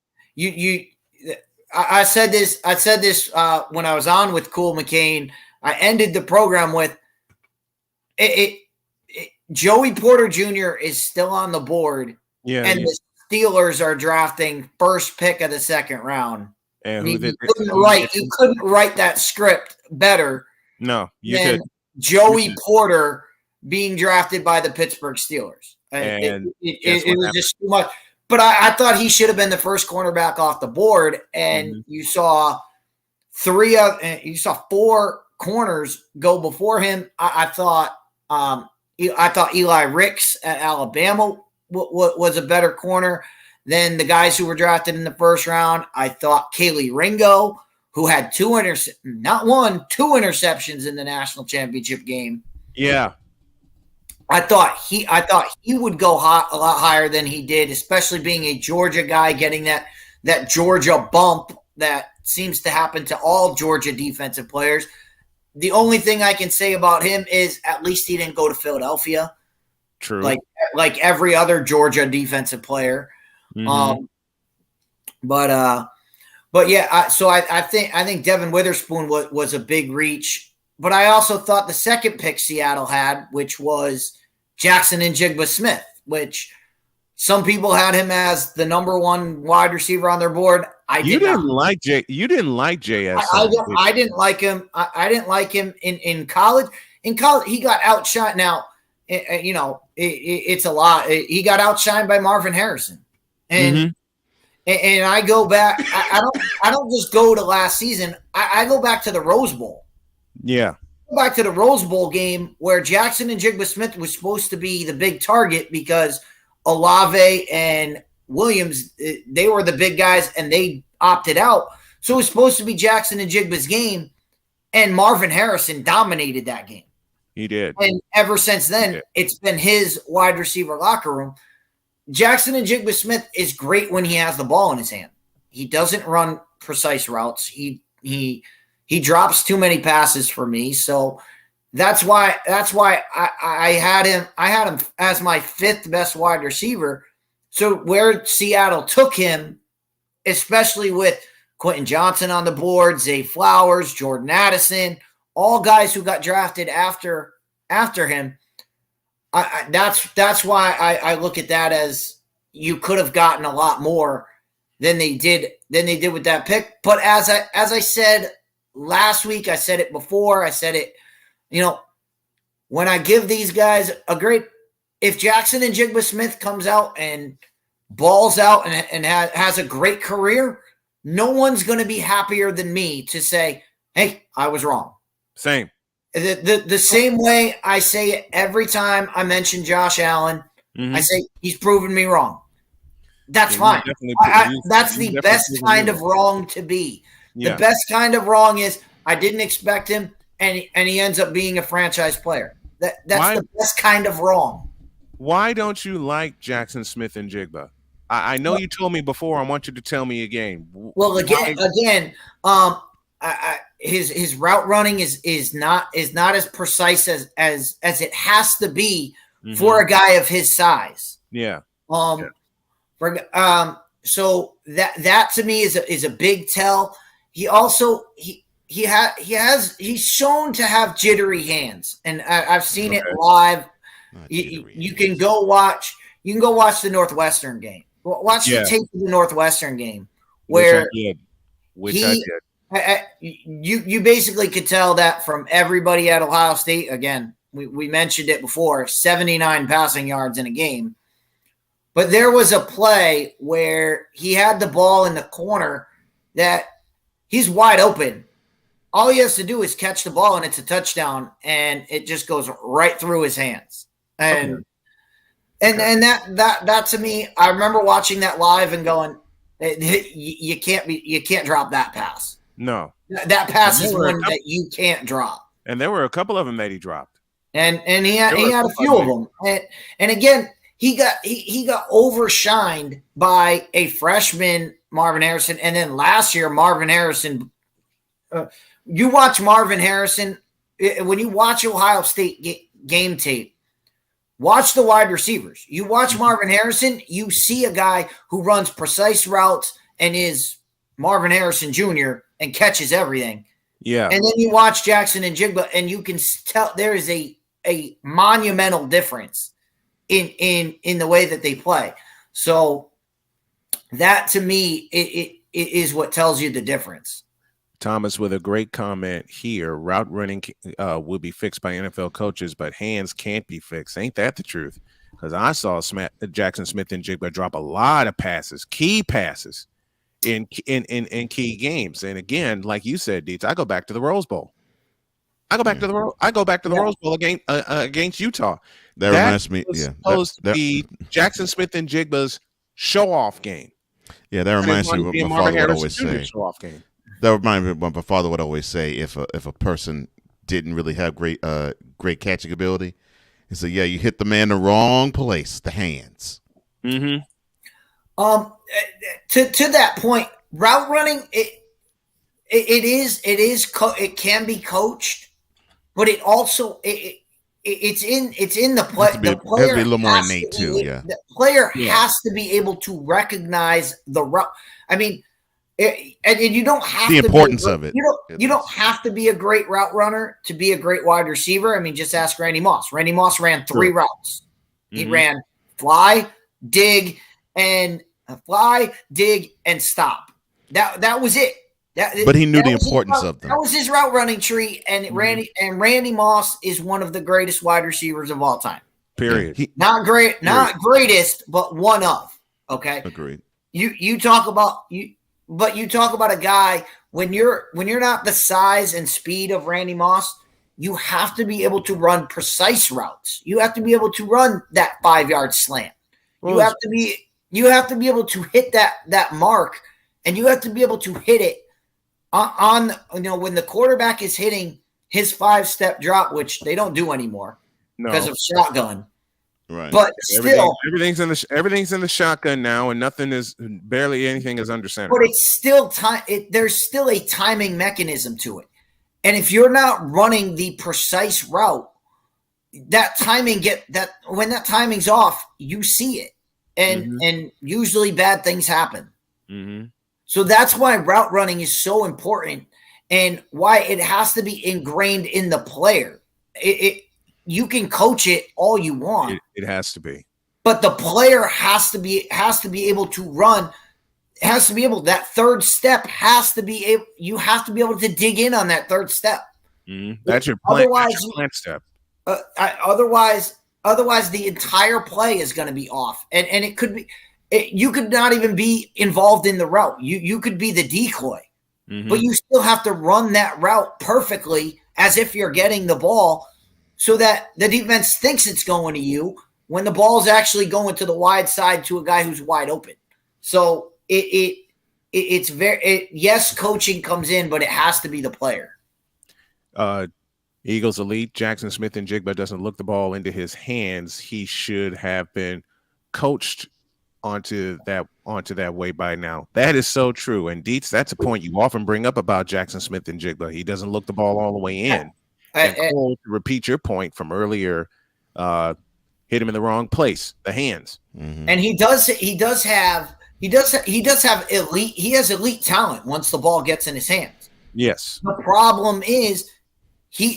I said this when I was on with Cool McCain. I ended the program with Joey Porter Jr. is still on the board, and the Steelers are drafting first pick of the 2nd round. And you couldn't write that script better. No, you than could. Joey Porter being drafted by the Pittsburgh Steelers. And it was just too much. But I thought he should have been the first cornerback off the board. And you saw 4 corners go before him. I thought Eli Ricks at Alabama was a better corner than the guys who were drafted in the first round. I thought Kaylee Ringo, who had 2 interceptions in the national championship game. Yeah. I thought he would go a lot higher than he did, especially being a Georgia guy, getting that Georgia bump that seems to happen to all Georgia defensive players. the only thing I can say about him is at least he didn't go to Philadelphia. True. Like every other Georgia defensive player. Mm-hmm. But yeah, I think Devin Witherspoon was a big reach. But I also thought the second pick Seattle had, which was Jackson Njigba Smith, which some people had him as the number one wide receiver on their board. You didn't like JS. I didn't like him. I didn't like him in college. In college, he got outshined. Now, it's a lot. He got outshined by Marvin Harrison, and I go back. I don't just go to last season. I go back to the Rose Bowl. Yeah. Go back to the Rose Bowl game where Jackson Njigba Smith was supposed to be the big target because Olave and Williams, they were the big guys and they opted out. So it was supposed to be Jackson Njigba's game, and Marvin Harrison dominated that game. He did. And ever since then, it's been his wide receiver locker room. Jackson Njigba Smith is great when he has the ball in his hand. He doesn't run precise routes. He drops too many passes for me. So that's why I had him as my fifth best wide receiver. So where Seattle took him, especially with Quentin Johnson on the board, Zay Flowers, Jordan Addison, all guys who got drafted after him. That's why I look at that as you could have gotten a lot more than they did with that pick. But as I said last week, I said it before, I said it, when I give these guys if Jackson Njigba Smith comes out and balls out and has a great career, no one's going to be happier than me to say, hey, I was wrong. Same. The same way I say it every time I mention Josh Allen. I say he's proven me wrong. That's fine. That's the best kind of wrong to be. The best kind of wrong is I didn't expect him, and he ends up being a franchise player. That's the best kind of wrong. Why don't you like Jackson Smith and Jigba? I know you told me before. I want you to tell me again. Well, again, his route running is not as precise as it has to be for a guy of his size. Yeah. So that to me is a big tell. He also he's shown to have jittery hands, and I've seen it live. You can go watch the Northwestern game. Watch the tape of the Northwestern game where Which I did. You basically could tell that from everybody at Ohio State. Again, we mentioned it before, 79 passing yards in a game. But there was a play where he had the ball in the corner that he's wide open. All he has to do is catch the ball and it's a touchdown, and it just goes right through his hands. And that to me, I remember watching that live and going, you can't drop that pass. No, that pass is one that you can't drop. And there were a couple of them that he dropped. And he had a few of them. And again, he got overshined by a freshman Marvin Harrison, and then last year Marvin Harrison. You watch Marvin Harrison when you watch Ohio State game tape. Watch the wide receivers. You watch Marvin Harrison, you see a guy who runs precise routes and is Marvin Harrison Jr. and catches everything. Yeah. And then you watch Jackson Njigba, and you can tell there is a monumental difference in the way that they play. So that to me it is what tells you the difference. Thomas with a great comment here. Route running will be fixed by NFL coaches, but hands can't be fixed. Ain't that the truth? Because I saw Jackson Smith and Jigba drop a lot of passes, key passes in key games. And again, like you said, Deets, I go back to the Rose Bowl. I go back to the Rose Bowl against Utah. That reminds me. Supposed to be Jackson Smith and Jigba's show-off game. Yeah, that reminds me of what my father would always say. Show-off game. That reminds me of what my father would always say. If a person didn't really have great catching ability, he said, "Yeah, you hit the man in the wrong place, the hands." Mm-hmm. To that point, route running it can be coached. but it also it's in the play. The player has to be a little more has innate to too. be- Yeah. The player has to be able to recognize the route. I mean, and you don't have The to importance be, of it. You don't have to be a great route runner to be a great wide receiver. I mean, just ask Randy Moss. Randy Moss ran 3 routes. He ran fly, dig, and stop. That was it. But he knew the importance of them. That was his route running tree, and Randy Moss is one of the greatest wide receivers of all time. Period. Not greatest, but one of. Okay. Agreed. You talk about a guy when you're not the size and speed of Randy Moss, you have to be able to run precise routes. You have to be able to run that 5-yard slant. You have to be able to hit that mark, and you have to be able to hit it on when the quarterback is hitting his 5-step drop, which they don't do anymore because of shotgun. Right. But still, everything's in the shotgun now, and barely anything is under center. But it's still time. There's still a timing mechanism to it, and if you're not running the precise route, when that timing's off, you see it, and usually bad things happen. So that's why route running is so important, and why it has to be ingrained in the player. You can coach it all you want. It has to be. But the player has to be able to run, has to be able, that third step has to be able, you have to be able to dig in on that third step. That's your plan. That's your plant step. Otherwise the entire play is going to be off. And it could be, you could not even be involved in the route. You could be the decoy, but you still have to run that route perfectly as if you're getting the ball, so that the defense thinks it's going to you when the ball's actually going to the wide side to a guy who's wide open. So it's very yes, coaching comes in, but it has to be the player. Eagles elite Jackson Smith-Njigba doesn't look the ball into his hands. He should have been coached onto that way by now. That is so true. And Dietz, that's a point you often bring up about Jackson Smith-Njigba. He doesn't look the ball all the way in. And Cole, to repeat your point from earlier, hit him in the wrong place, the hands. And he has elite talent once the ball gets in his hands. Yes. The problem is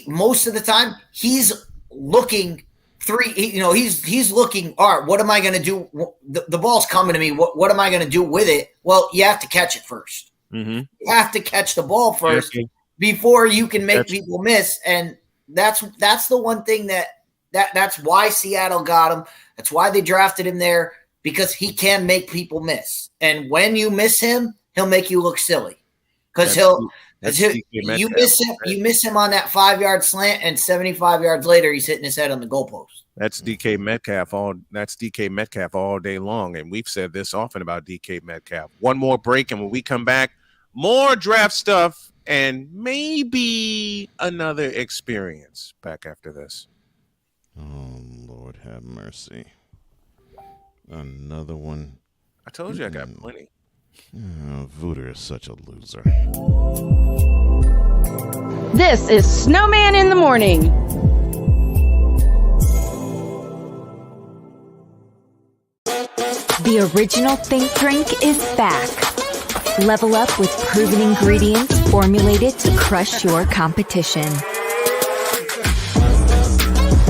most of the time he's looking he's looking, all right, what am I going to do? The ball's coming to me. What am I going to do with it? Well, you have to catch it first. You have to catch the ball first. Before you can make people miss. And that's the one thing that's why Seattle got him. That's why they drafted him there, because he can make people miss. And when you miss him, he'll make you look silly. Because you miss him on that 5-yard slant, and 75 yards later he's hitting his head on the goalpost. That's DK Metcalf all day long. And we've said this often about DK Metcalf. One more break, and when we come back, more draft stuff. And maybe another experience back after this. Oh, Lord have mercy. Another one. I told you I got plenty. Vooter is such a loser. This is Snowman in the Morning. The original Think Drink is back. Level up with proven ingredients formulated to crush your competition.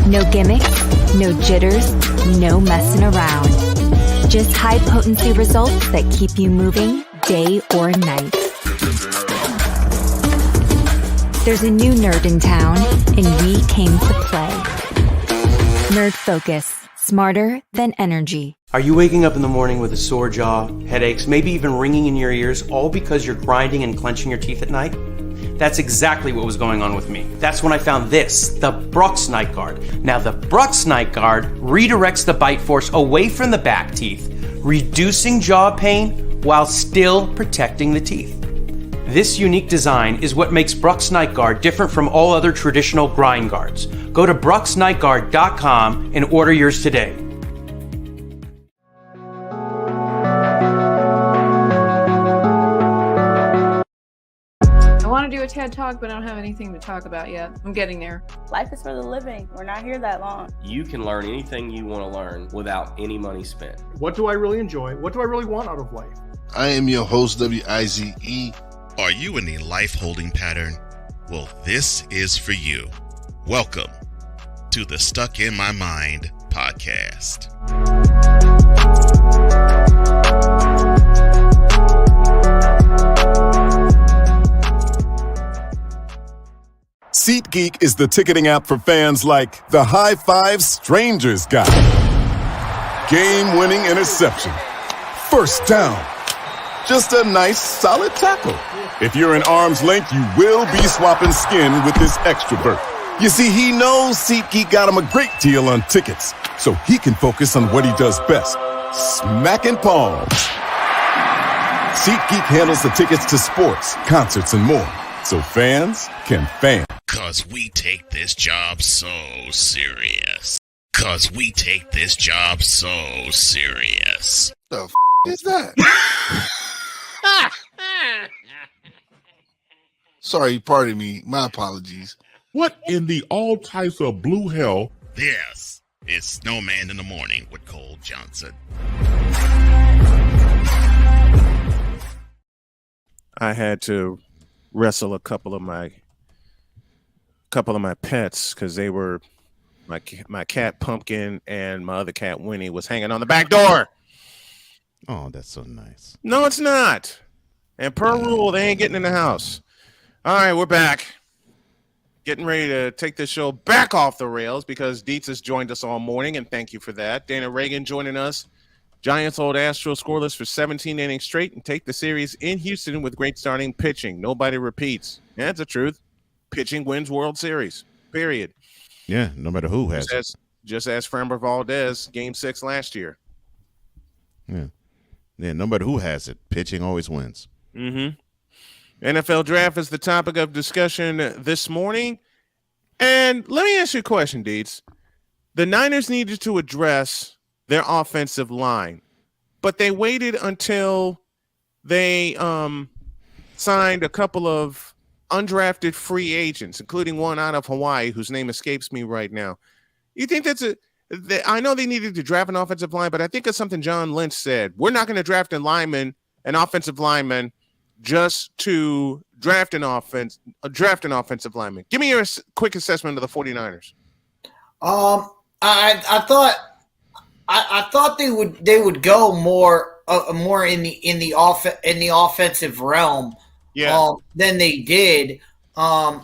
No gimmicks, no jitters, no messing around. Just high-potency results that keep you moving day or night. There's a new nerd in town, and we came to play. Nerd Focus. Smarter than energy. Are you waking up in the morning with a sore jaw, headaches, maybe even ringing in your ears, all because you're grinding and clenching your teeth at night? That's exactly what was going on with me. That's when I found this, the Brux Night Guard. Now, the Brux Night Guard redirects the bite force away from the back teeth, reducing jaw pain while still protecting the teeth. This unique design is what makes Brux Night Guard different from all other traditional grind guards. Go to BruxNightGuard.com and order yours today. I want to do a TED Talk, but I don't have anything to talk about yet. I'm getting there. Life is for the living. We're not here that long. You can learn anything you want to learn without any money spent. What do I really enjoy? What do I really want out of life? I am your host, WIZE. Are you in a life holding pattern? Well, this is for you. Welcome to the Stuck in My Mind podcast. SeatGeek is the ticketing app for fans like the High Five Strangers guy. Game-winning interception. First down. Just a nice, solid tackle. If you're in arm's length, you will be swapping skin with this extrovert. You see, he knows SeatGeek got him a great deal on tickets, so he can focus on what he does best, smacking palms. SeatGeek handles the tickets to sports, concerts, and more, so fans can fan. 'Cause we take this job so serious. 'Cause we take this job so serious. The f*** is that? Sorry, pardon me. My apologies. What in the all types of blue hell? This is Snowman in the Morning with Cole Johnson. I had to wrestle a couple of my pets because they were my cat Pumpkin and my other cat Winnie was hanging on the back door. Oh, that's so nice. No, it's not. And per rule, they ain't getting in the house. All right, we're back. Getting ready to take this show back off the rails because Dietz has joined us all morning, and thank you for that. Dana Reagan joining us. Giants hold Astros scoreless for 17 innings straight and take the series in Houston with great starting pitching. Nobody repeats. Yeah, that's the truth. Pitching wins World Series, period. Yeah, no matter who has it. Just as Framber Valdez, Game 6 last year. Yeah, no matter who has it, pitching always wins. Mm-hmm. NFL draft is the topic of discussion this morning. And let me ask you a question, Deeds. The Niners needed to address their offensive line, but they waited until they signed a couple of undrafted free agents, including one out of Hawaii whose name escapes me right now. You think I know they needed to draft an offensive line, but I think it's something John Lynch said. We're not going to draft an offensive lineman, just to draft an offensive lineman. Give me your quick assessment of the 49ers. I thought they would go more in the offensive realm, than they did. And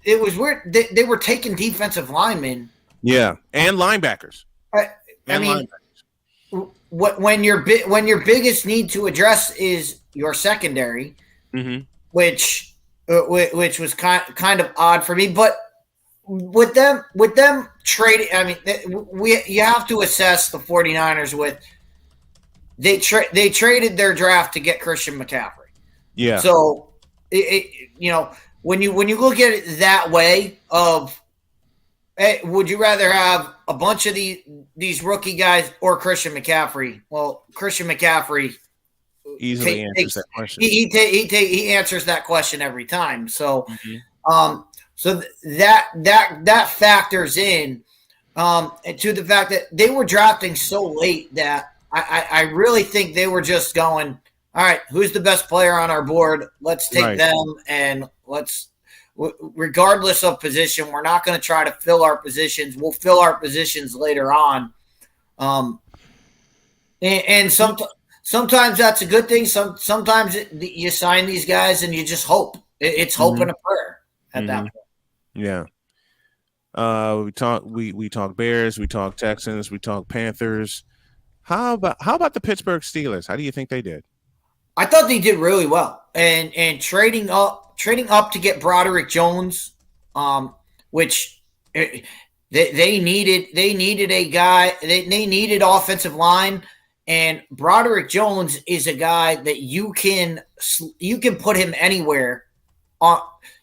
it was weird. They were taking defensive linemen. Yeah, and linebackers. When your biggest need to address is your secondary, mm-hmm. which was kind of odd for me, but with them trading, you have to assess the 49ers with they traded their draft to get Christian McCaffrey. Yeah. So when you look at it that way of, hey, would you rather have a bunch of these rookie guys or Christian McCaffrey? Well, Christian McCaffrey easily answers that question. He answers that question every time. So, mm-hmm. So that factors in to the fact that they were drafting so late that I really think they were just going, all right, who's the best player on our board? Let's take them, and regardless of position, we're not going to try to fill our positions. We'll fill our positions later on. And sometimes that's a good thing. Sometimes you sign these guys and you just hope. It's hope mm-hmm. and a prayer at mm-hmm. that point. Yeah. We talk Bears, we talk Texans, we talk Panthers. How about the Pittsburgh Steelers? How do you think they did? I thought they did really well, and trading up to get Broderick Jones, which they needed a guy. They needed offensive line, and Broderick Jones is a guy that you can put him anywhere.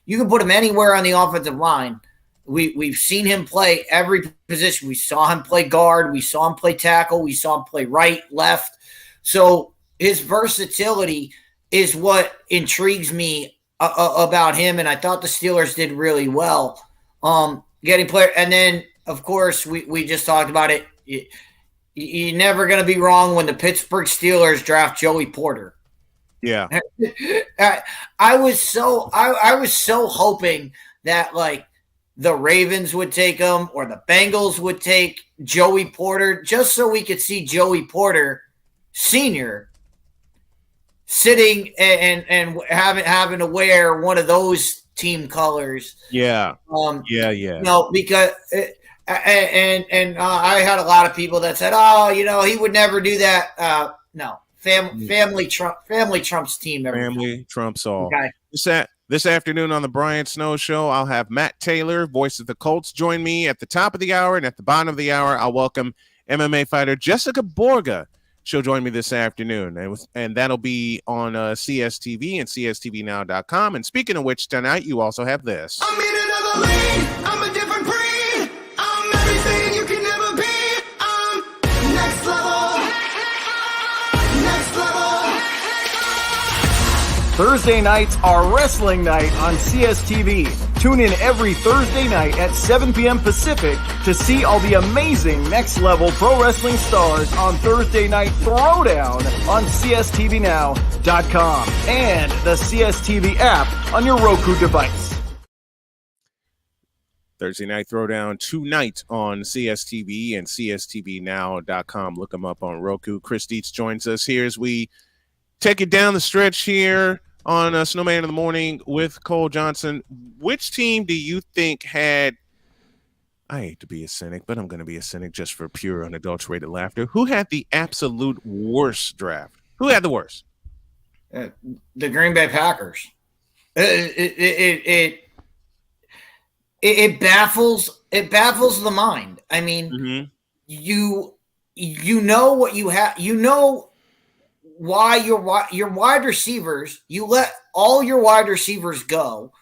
You can put him anywhere on the offensive line. We've seen him play every position. We saw him play guard. We saw him play tackle. We saw him play right, left. So his versatility is what intrigues me about him, and I thought the Steelers did really well getting player. And then, of course, we just talked about it. You're never going to be wrong when the Pittsburgh Steelers draft Joey Porter. Yeah, I was so hoping that like the Ravens would take him or the Bengals would take Joey Porter just so we could see Joey Porter Sr. sitting and having to wear one of those team colors. Yeah. Yeah. You know, because I had a lot of people that said, "Oh, you know, he would never do that." No, family trumps team. Family trumps all. Okay. This afternoon on the Brian Snow Show, I'll have Matt Taylor, voice of the Colts, join me at the top of the hour, and at the bottom of the hour, I'll welcome MMA fighter Jessica Borga. She'll join me this afternoon, and that'll be on CSTV and CSTVnow.com. And speaking of which, tonight you also have this. I'm in another lane. I'm a different breed. I'm everything you can never be. I'm next level. Next level. Thursday nights are wrestling night on CSTV. Tune in every Thursday night at 7 p.m. Pacific to see all the amazing Next Level Pro Wrestling stars on Thursday Night Throwdown on CSTVnow.com and the CSTV app on your Roku device. Thursday Night Throwdown tonight on CSTV and CSTVnow.com. Look them up on Roku. Chris Dietz joins us here as we take it down the stretch here on Snowman in the Morning with Cole Johnson. Which team do you think had, I hate to be a cynic, but I'm going to be a cynic just for pure unadulterated laughter. Who had the absolute worst draft? Who had the worst? The Green Bay Packers. It baffles the mind. I mean, you know what you have, you know why your wide receivers, you let all your wide receivers go.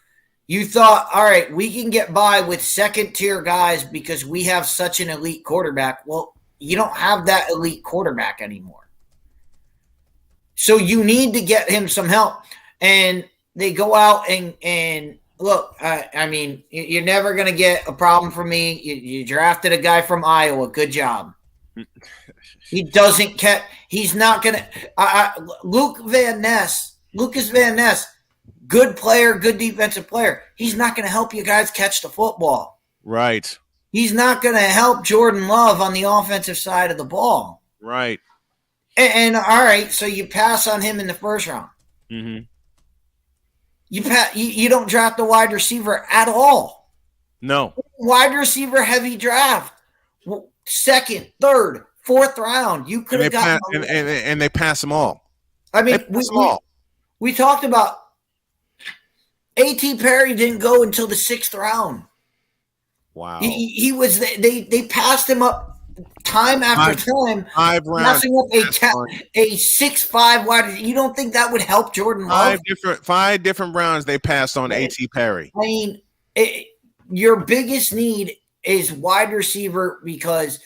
You thought, all right, we can get by with second tier guys because we have such an elite quarterback. Well, you don't have that elite quarterback anymore. So you need to get him some help. And they go out and look, I mean, you're never going to get a problem from me. You drafted a guy from Iowa. Good job. He doesn't catch. He's not going to. Lucas Van Ness, good player, good defensive player. He's not going to help you guys catch the football. Right. He's not going to help Jordan Love on the offensive side of the ball. Right. And all right, so you pass on him in the first round. Mm-hmm. You don't draft a wide receiver at all. No. Wide receiver heavy draft. Second, third, fourth round. You could have gotten and they pass them all. I mean, we talked about A.T. Perry didn't go until the sixth round. Wow. He was they passed him up time after time. 5 rounds. Passing up a 6'5" wide. You don't think that would help Jordan Love? Five different rounds they passed on A.T. Perry. I mean, your biggest need is wide receiver because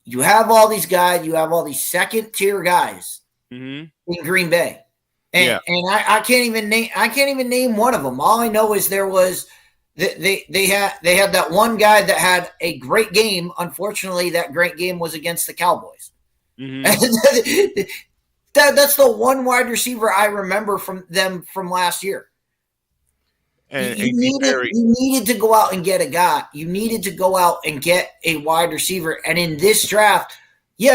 you have all these guys, you have all these second tier guys in Green Bay, and I can't even name one of them. All I know is there was they had that one guy that had a great game. Unfortunately, that great game was against the Cowboys. That's the one wide receiver I remember from them from last year. And you needed to go out and get a guy. You needed to go out and get a wide receiver. And in this draft, you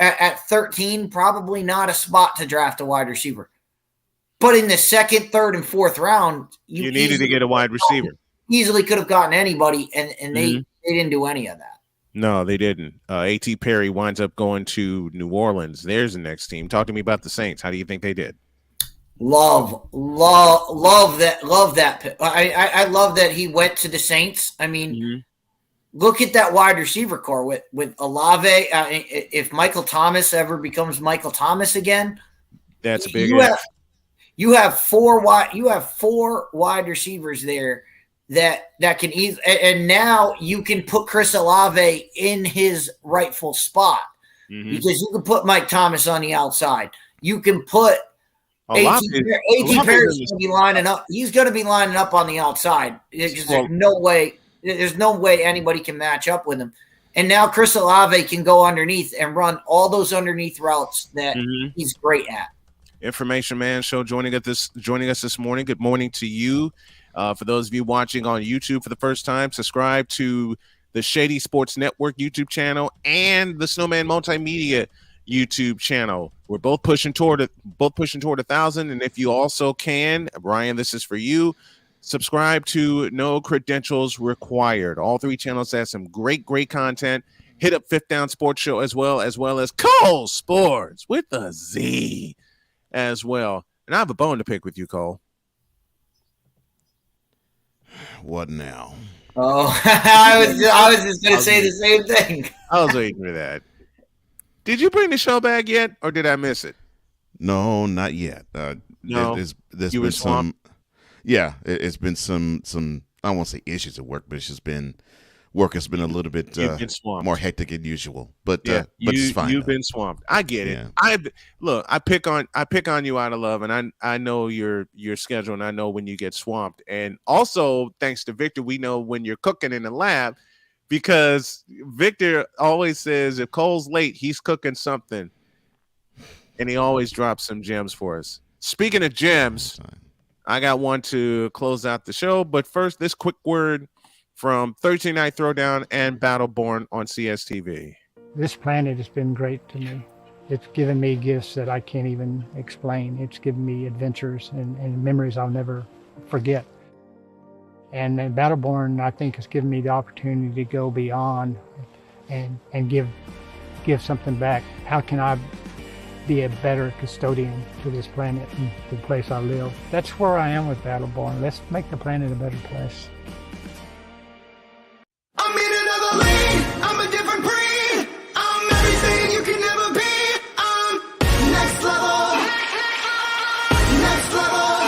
at 13, probably not a spot to draft a wide receiver. But in the second, third, and fourth round, you needed to get a wide receiver. Easily could have gotten anybody, and they didn't do any of that. No, they didn't. A.T. Perry winds up going to New Orleans. There's the next team. Talk to me about the Saints. How do you think they did? Love that. I love that he went to the Saints. I mean, look at that wide receiver core with Olave. If Michael Thomas ever becomes Michael Thomas again, that's a big. You have four wide receivers there that can easily, and now you can put Chris Olave in his rightful spot because you can put Mike Thomas on the outside. You can put A.T. Perry's going to be lining up. He's going to be lining up on the outside. There's no way. There's no way anybody can match up with him. And now Chris Olave can go underneath and run all those underneath routes that he's great at. Information Man Show joining us this morning. Good morning to you. For those of you watching on YouTube for the first time, subscribe to the Shady Sports Network YouTube channel and the Snowman Multimedia YouTube channel. We're both pushing toward 1,000. And if you also can, Brian, this is for you. Subscribe to No Credentials Required. All three channels have some great content. Hit up Fifth Down Sports Show as well as Cole Sports with a Z as well. And I have a bone to pick with you, Cole. What now? Oh, I was just going to say the same thing. I was waiting for that. Did you bring the show back yet, or did I miss it? No, not yet. No, there's you been were some. Yeah, it's been some. I won't say issues at work, but it's just been work has been a little bit more hectic than usual. But but it's fine. You've been swamped. I get it. I pick on you out of love, and I know your schedule, and I know when you get swamped. And also, thanks to Victor, we know when you're cooking in the lab, because Victor always says if Cole's late, he's cooking something, and he always drops some gems for us. Speaking of gems, I got one to close out the show, but first, this quick word from Thursday Night Throwdown and Battleborn on CSTV. This planet has been great to me. It's given me gifts that I can't even explain. It's given me adventures and memories I'll never forget. And Battleborn, I think, has given me the opportunity to go beyond and give something back. How can I be a better custodian to this planet and the place I live? That's where I am with Battleborn. Let's make the planet a better place. I'm in another lane. I'm a different breed. I'm everything you can never be. I'm next level. Next level.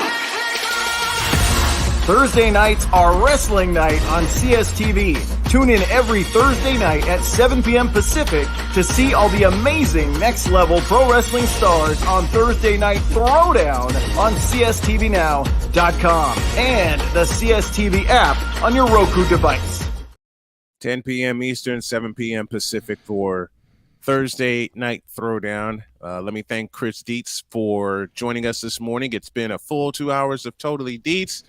Thursday nights are wrestling night on CSTV. Tune in every Thursday night at 7 p.m. Pacific to see all the amazing Next Level Pro Wrestling stars on Thursday Night Throwdown on CSTVNow.com and the CSTV app on your Roku device. 10 p.m. Eastern, 7 p.m. Pacific for Thursday Night Throwdown. Let me thank Chris Dietz for joining us this morning. It's been a full 2 hours of Totally Dietz,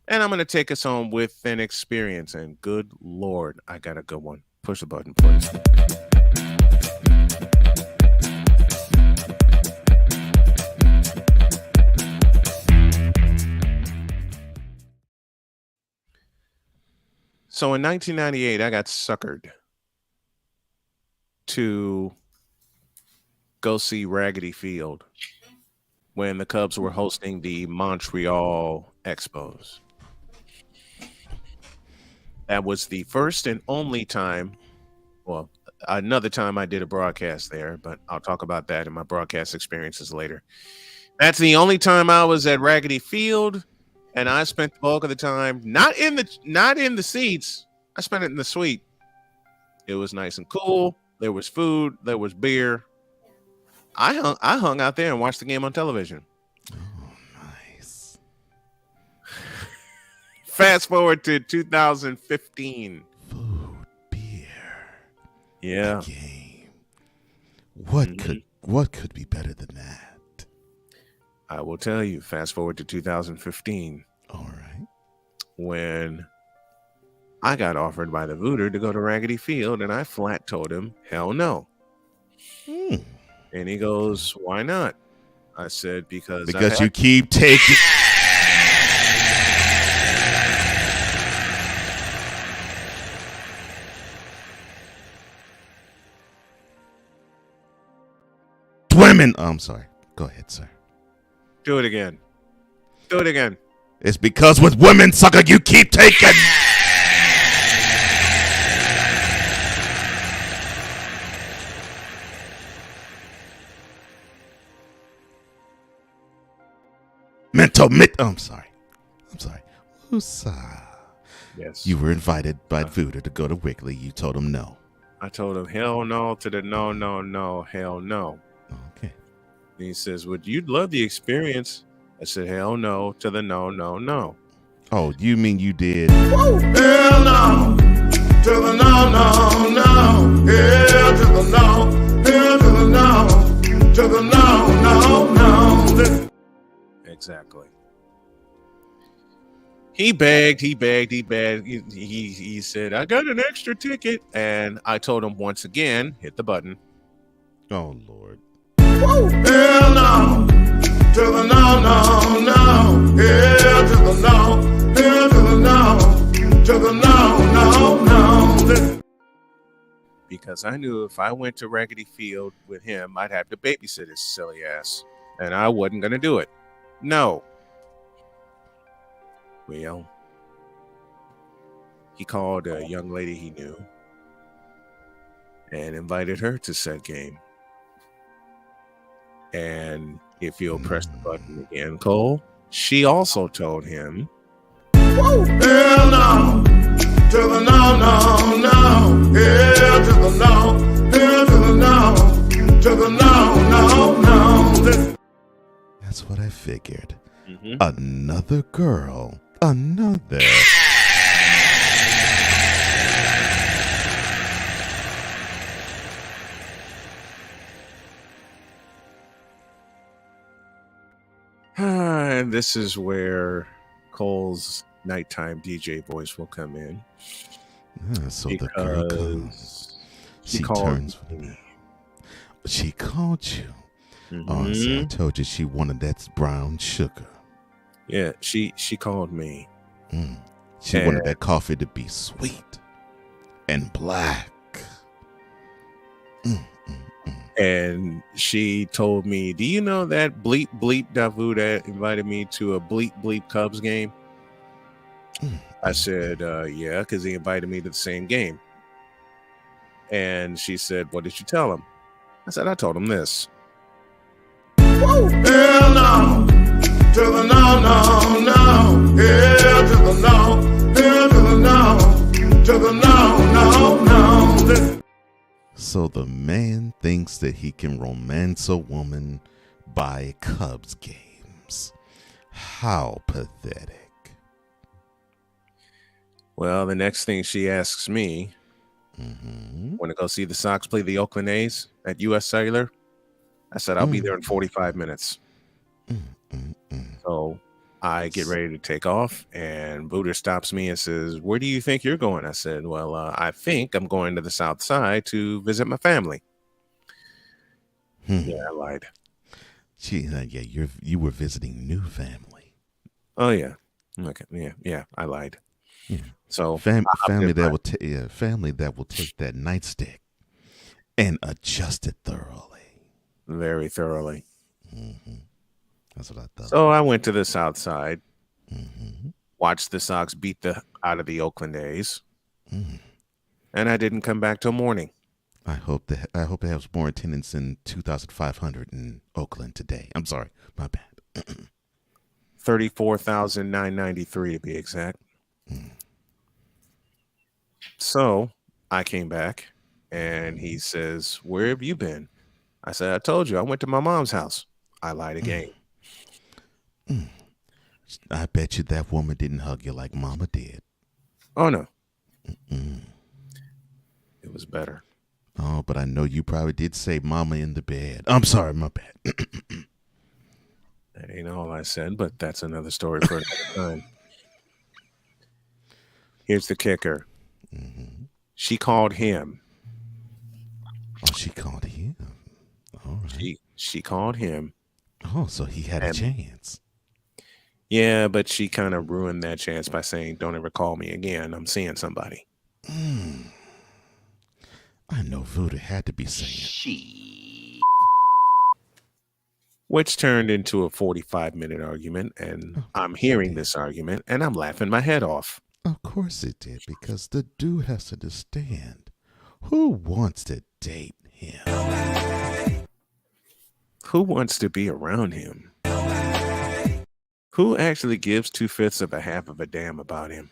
and I'm going to take us home with an experience. And good Lord, I got a good one. Push the button, please. So in 1998, I got suckered to go see Raggedy Field when the Cubs were hosting the Montreal Expos. That was the first and only time, well, another time I did a broadcast there, but I'll talk about that in my broadcast experiences later. That's the only time I was at Raggedy Field. And I spent the bulk of the time not in the seats. I spent it in the suite. It was nice and cool. There was food. There was beer. I hung out there and watched the game on television. Oh, nice. Fast forward to 2015. Food, beer. Yeah. Game. What could be better than that? I will tell you, fast forward to 2015. All right. When I got offered by the Voodoo to go to Raggedy Field, and I flat told him, hell no. And he goes, why not? I said, because you keep taking. Women. Oh, I'm sorry. Go ahead, sir. Do it again. Do it again. It's because with women, sucker, you keep taking. I'm sorry. Woosah. Yes. You were invited by Voodoo to go to Wrigley. You told him no. I told him hell no to the no, hell no. Okay. And he says, "Would you love the experience?" I said, "Hell no," to the no, no, no. Oh, you mean you did? Hell no, to the no, no, no. Hell to the no, hell to the no, to the no, no, no. Exactly. He begged. He said, "I got an extra ticket," and I told him once again, hit the button. Oh Lord. Hell no, to the no, no, no. Hell to the no, hell to the no, to the no, no, no. Because I knew if I went to Raggedy Field with him, I'd have to babysit his silly ass, and I wasn't gonna do it. No. Well, he called a young lady he knew and invited her to said game. And if you'll press the button again, Cole, she also told him, Hell no, to the no, no, no. Hell to the no, hell to the no, to the no, no, no. That's what I figured. Another girl. Another. And this is where Cole's nighttime DJ voice will come in. So the girl comes. She turns. She called you. Oh, so I told you she wanted that brown sugar. Yeah, she called me. She wanted that coffee to be sweet and black. And she told me, "Do you know that Bleep Bleep Davu that invited me to a Bleep Bleep Cubs game?" I said, "Yeah, because he invited me to the same game." And she said, "What did you tell him?" I said, "I told him this." Hell no, to the no, no, no. Hell to the no, hell to the no, to the no, no, no. So the man thinks that he can romance a woman by Cubs games. How pathetic. Well, the next thing she asks me, "Want to go see the Sox play the Oakland A's at U.S. Cellular?" I said, "I'll be there in 45 minutes. So I get ready to take off, and Booter stops me and says, "Where do you think you're going?" I said, "Well, I think I'm going to the South Side to visit my family." Yeah, I lied. Gee, yeah, you were visiting new family. Oh yeah, okay, yeah, I lied. Yeah. So family that will take that nightstick and adjust it thoroughly. Very thoroughly. That's what I thought. So I went to the South Side, watched the Sox beat the out of the Oakland A's, and I didn't come back till morning. I hope they have more attendance than 2,500 in Oakland today. I'm sorry, my bad. 34,993 to be exact. So I came back, and he says, "Where have you been?" I said, "I told you, I went to my mom's house." I lied again. I bet you that woman didn't hug you like Mama did. Oh, no. It was better. Oh, but I know you probably did say Mama in the bed. I'm sorry, my bad. That ain't all I said, but that's another story for another time. Here's the kicker. She called him. Oh, she called him. All right. She called him. Oh, so he had a chance. Yeah, but she kind of ruined that chance by saying, "Don't ever call me again. I'm seeing somebody." I know Voodoo had to be saying. Which turned into a 45-minute argument, and I'm hearing this argument, and I'm laughing my head off. Of course it did, because the dude has to understand. Who wants to date him? Who wants to be around him? Who actually gives 2/5 of a half of a damn about him?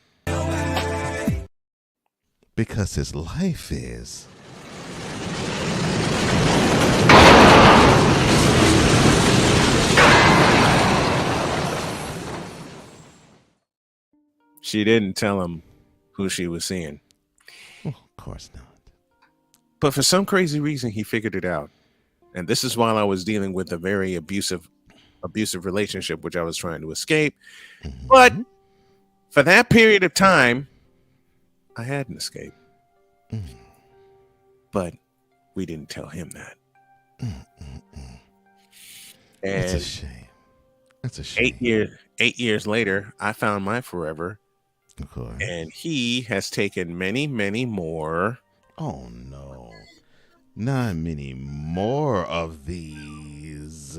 Because his life is. She didn't tell him who she was seeing. Of course not. But for some crazy reason, he figured it out. And this is while I was dealing with a very abusive relationship, which I was trying to escape. Mm-hmm. But for that period of time, I had an escape. Mm-hmm. But we didn't tell him that. And That's a shame. That's a shame. 8 years later, I found my forever. Of course. And he has taken many, many more. Oh, no. Not many more of these.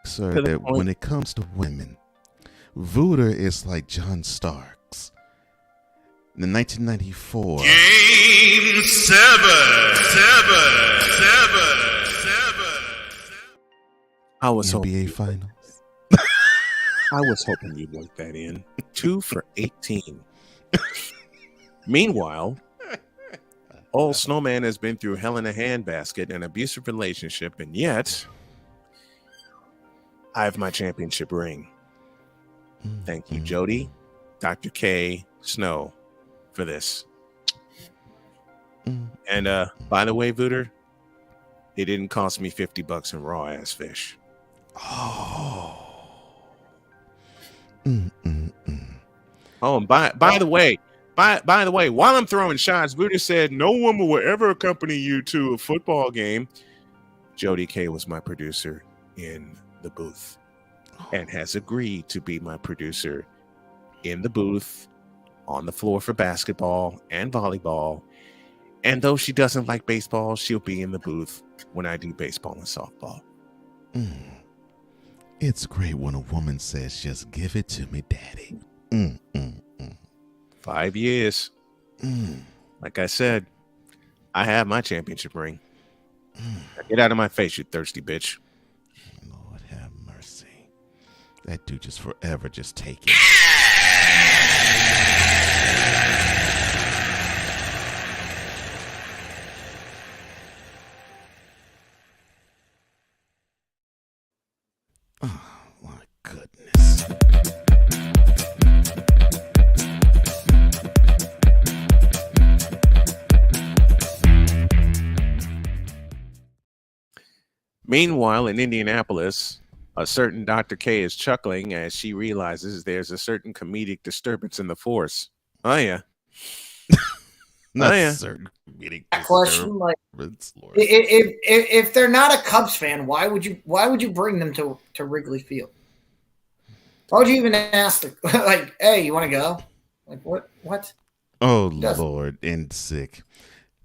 Sir, that when it comes to women, Voodoo is like John Starks. In 1994. Game 7. I was NBA Finals. I was hoping you'd work that in. 2 for 18. Meanwhile, old Snowman has been through hell in a handbasket, an abusive relationship, and yet I have my championship ring. Thank you, Jody, Dr. K, Snow, for this. And by the way, Voodoo, it didn't cost me $50 in raw ass fish. Oh. Oh, and by the way, while I'm throwing shots, Voodoo said no woman will ever accompany you to a football game. Jody K was my producer in the booth and has agreed to be my producer in the booth, on the floor for basketball and volleyball. And though she doesn't like baseball, she'll be in the booth when I do baseball and softball. It's great when a woman says, just give it to me, daddy. 5 years. Like I said, I have my championship ring. Now get out of my face, you thirsty bitch. Lord have mercy. That dude just forever just take it. Oh, my goodness. Meanwhile, in Indianapolis, a certain Dr. K is chuckling as she realizes there's a certain comedic disturbance in the force. Oh, yeah. Certain comedic question, like, if they're not a Cubs fan, why would you bring them to Wrigley Field? Why would you even ask them, like, hey, you want to go? Like, what? Oh, Lord, and sick.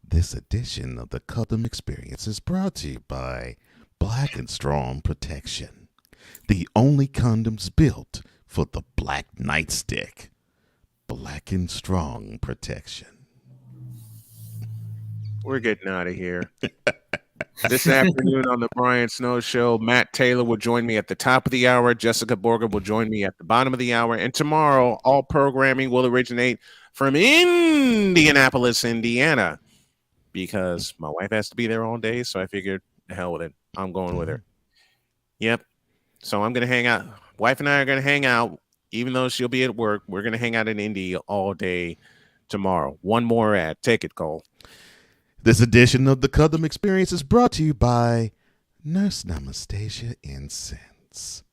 This edition of the Cubdom Experience is brought to you by Black and Strong Protection, the only condoms built for the black nightstick. Black and Strong Protection. We're getting out of here. This afternoon on the Brian Snow Show, Matt Taylor will join me at the top of the hour. Jessica Borger will join me at the bottom of the hour. And tomorrow, all programming will originate from Indianapolis, Indiana, because my wife has to be there all day. So I figured, the hell with it. I'm going with her. Yep. So I'm going to hang out. Wife and I are going to hang out, even though she'll be at work. We're going to hang out in Indy all day tomorrow. One more ad. Take it, Cole. This edition of the Cubdom Experience is brought to you by Nurse Namastasia Incense.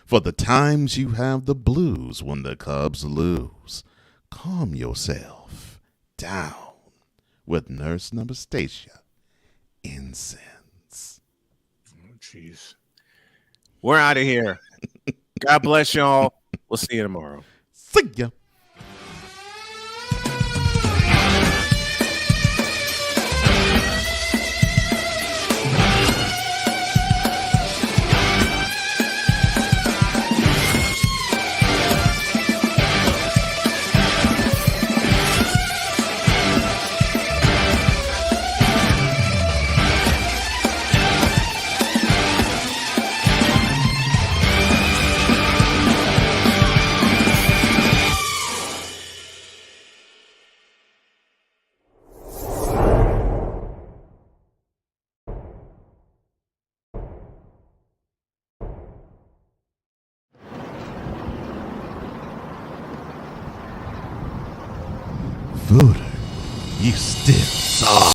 For the times you have the blues when the Cubs lose, calm yourself down with Nurse Namastasia Incense. Oh, jeez. We're out of here. God bless y'all. We'll see you tomorrow. See ya. Voodoo, you still suck.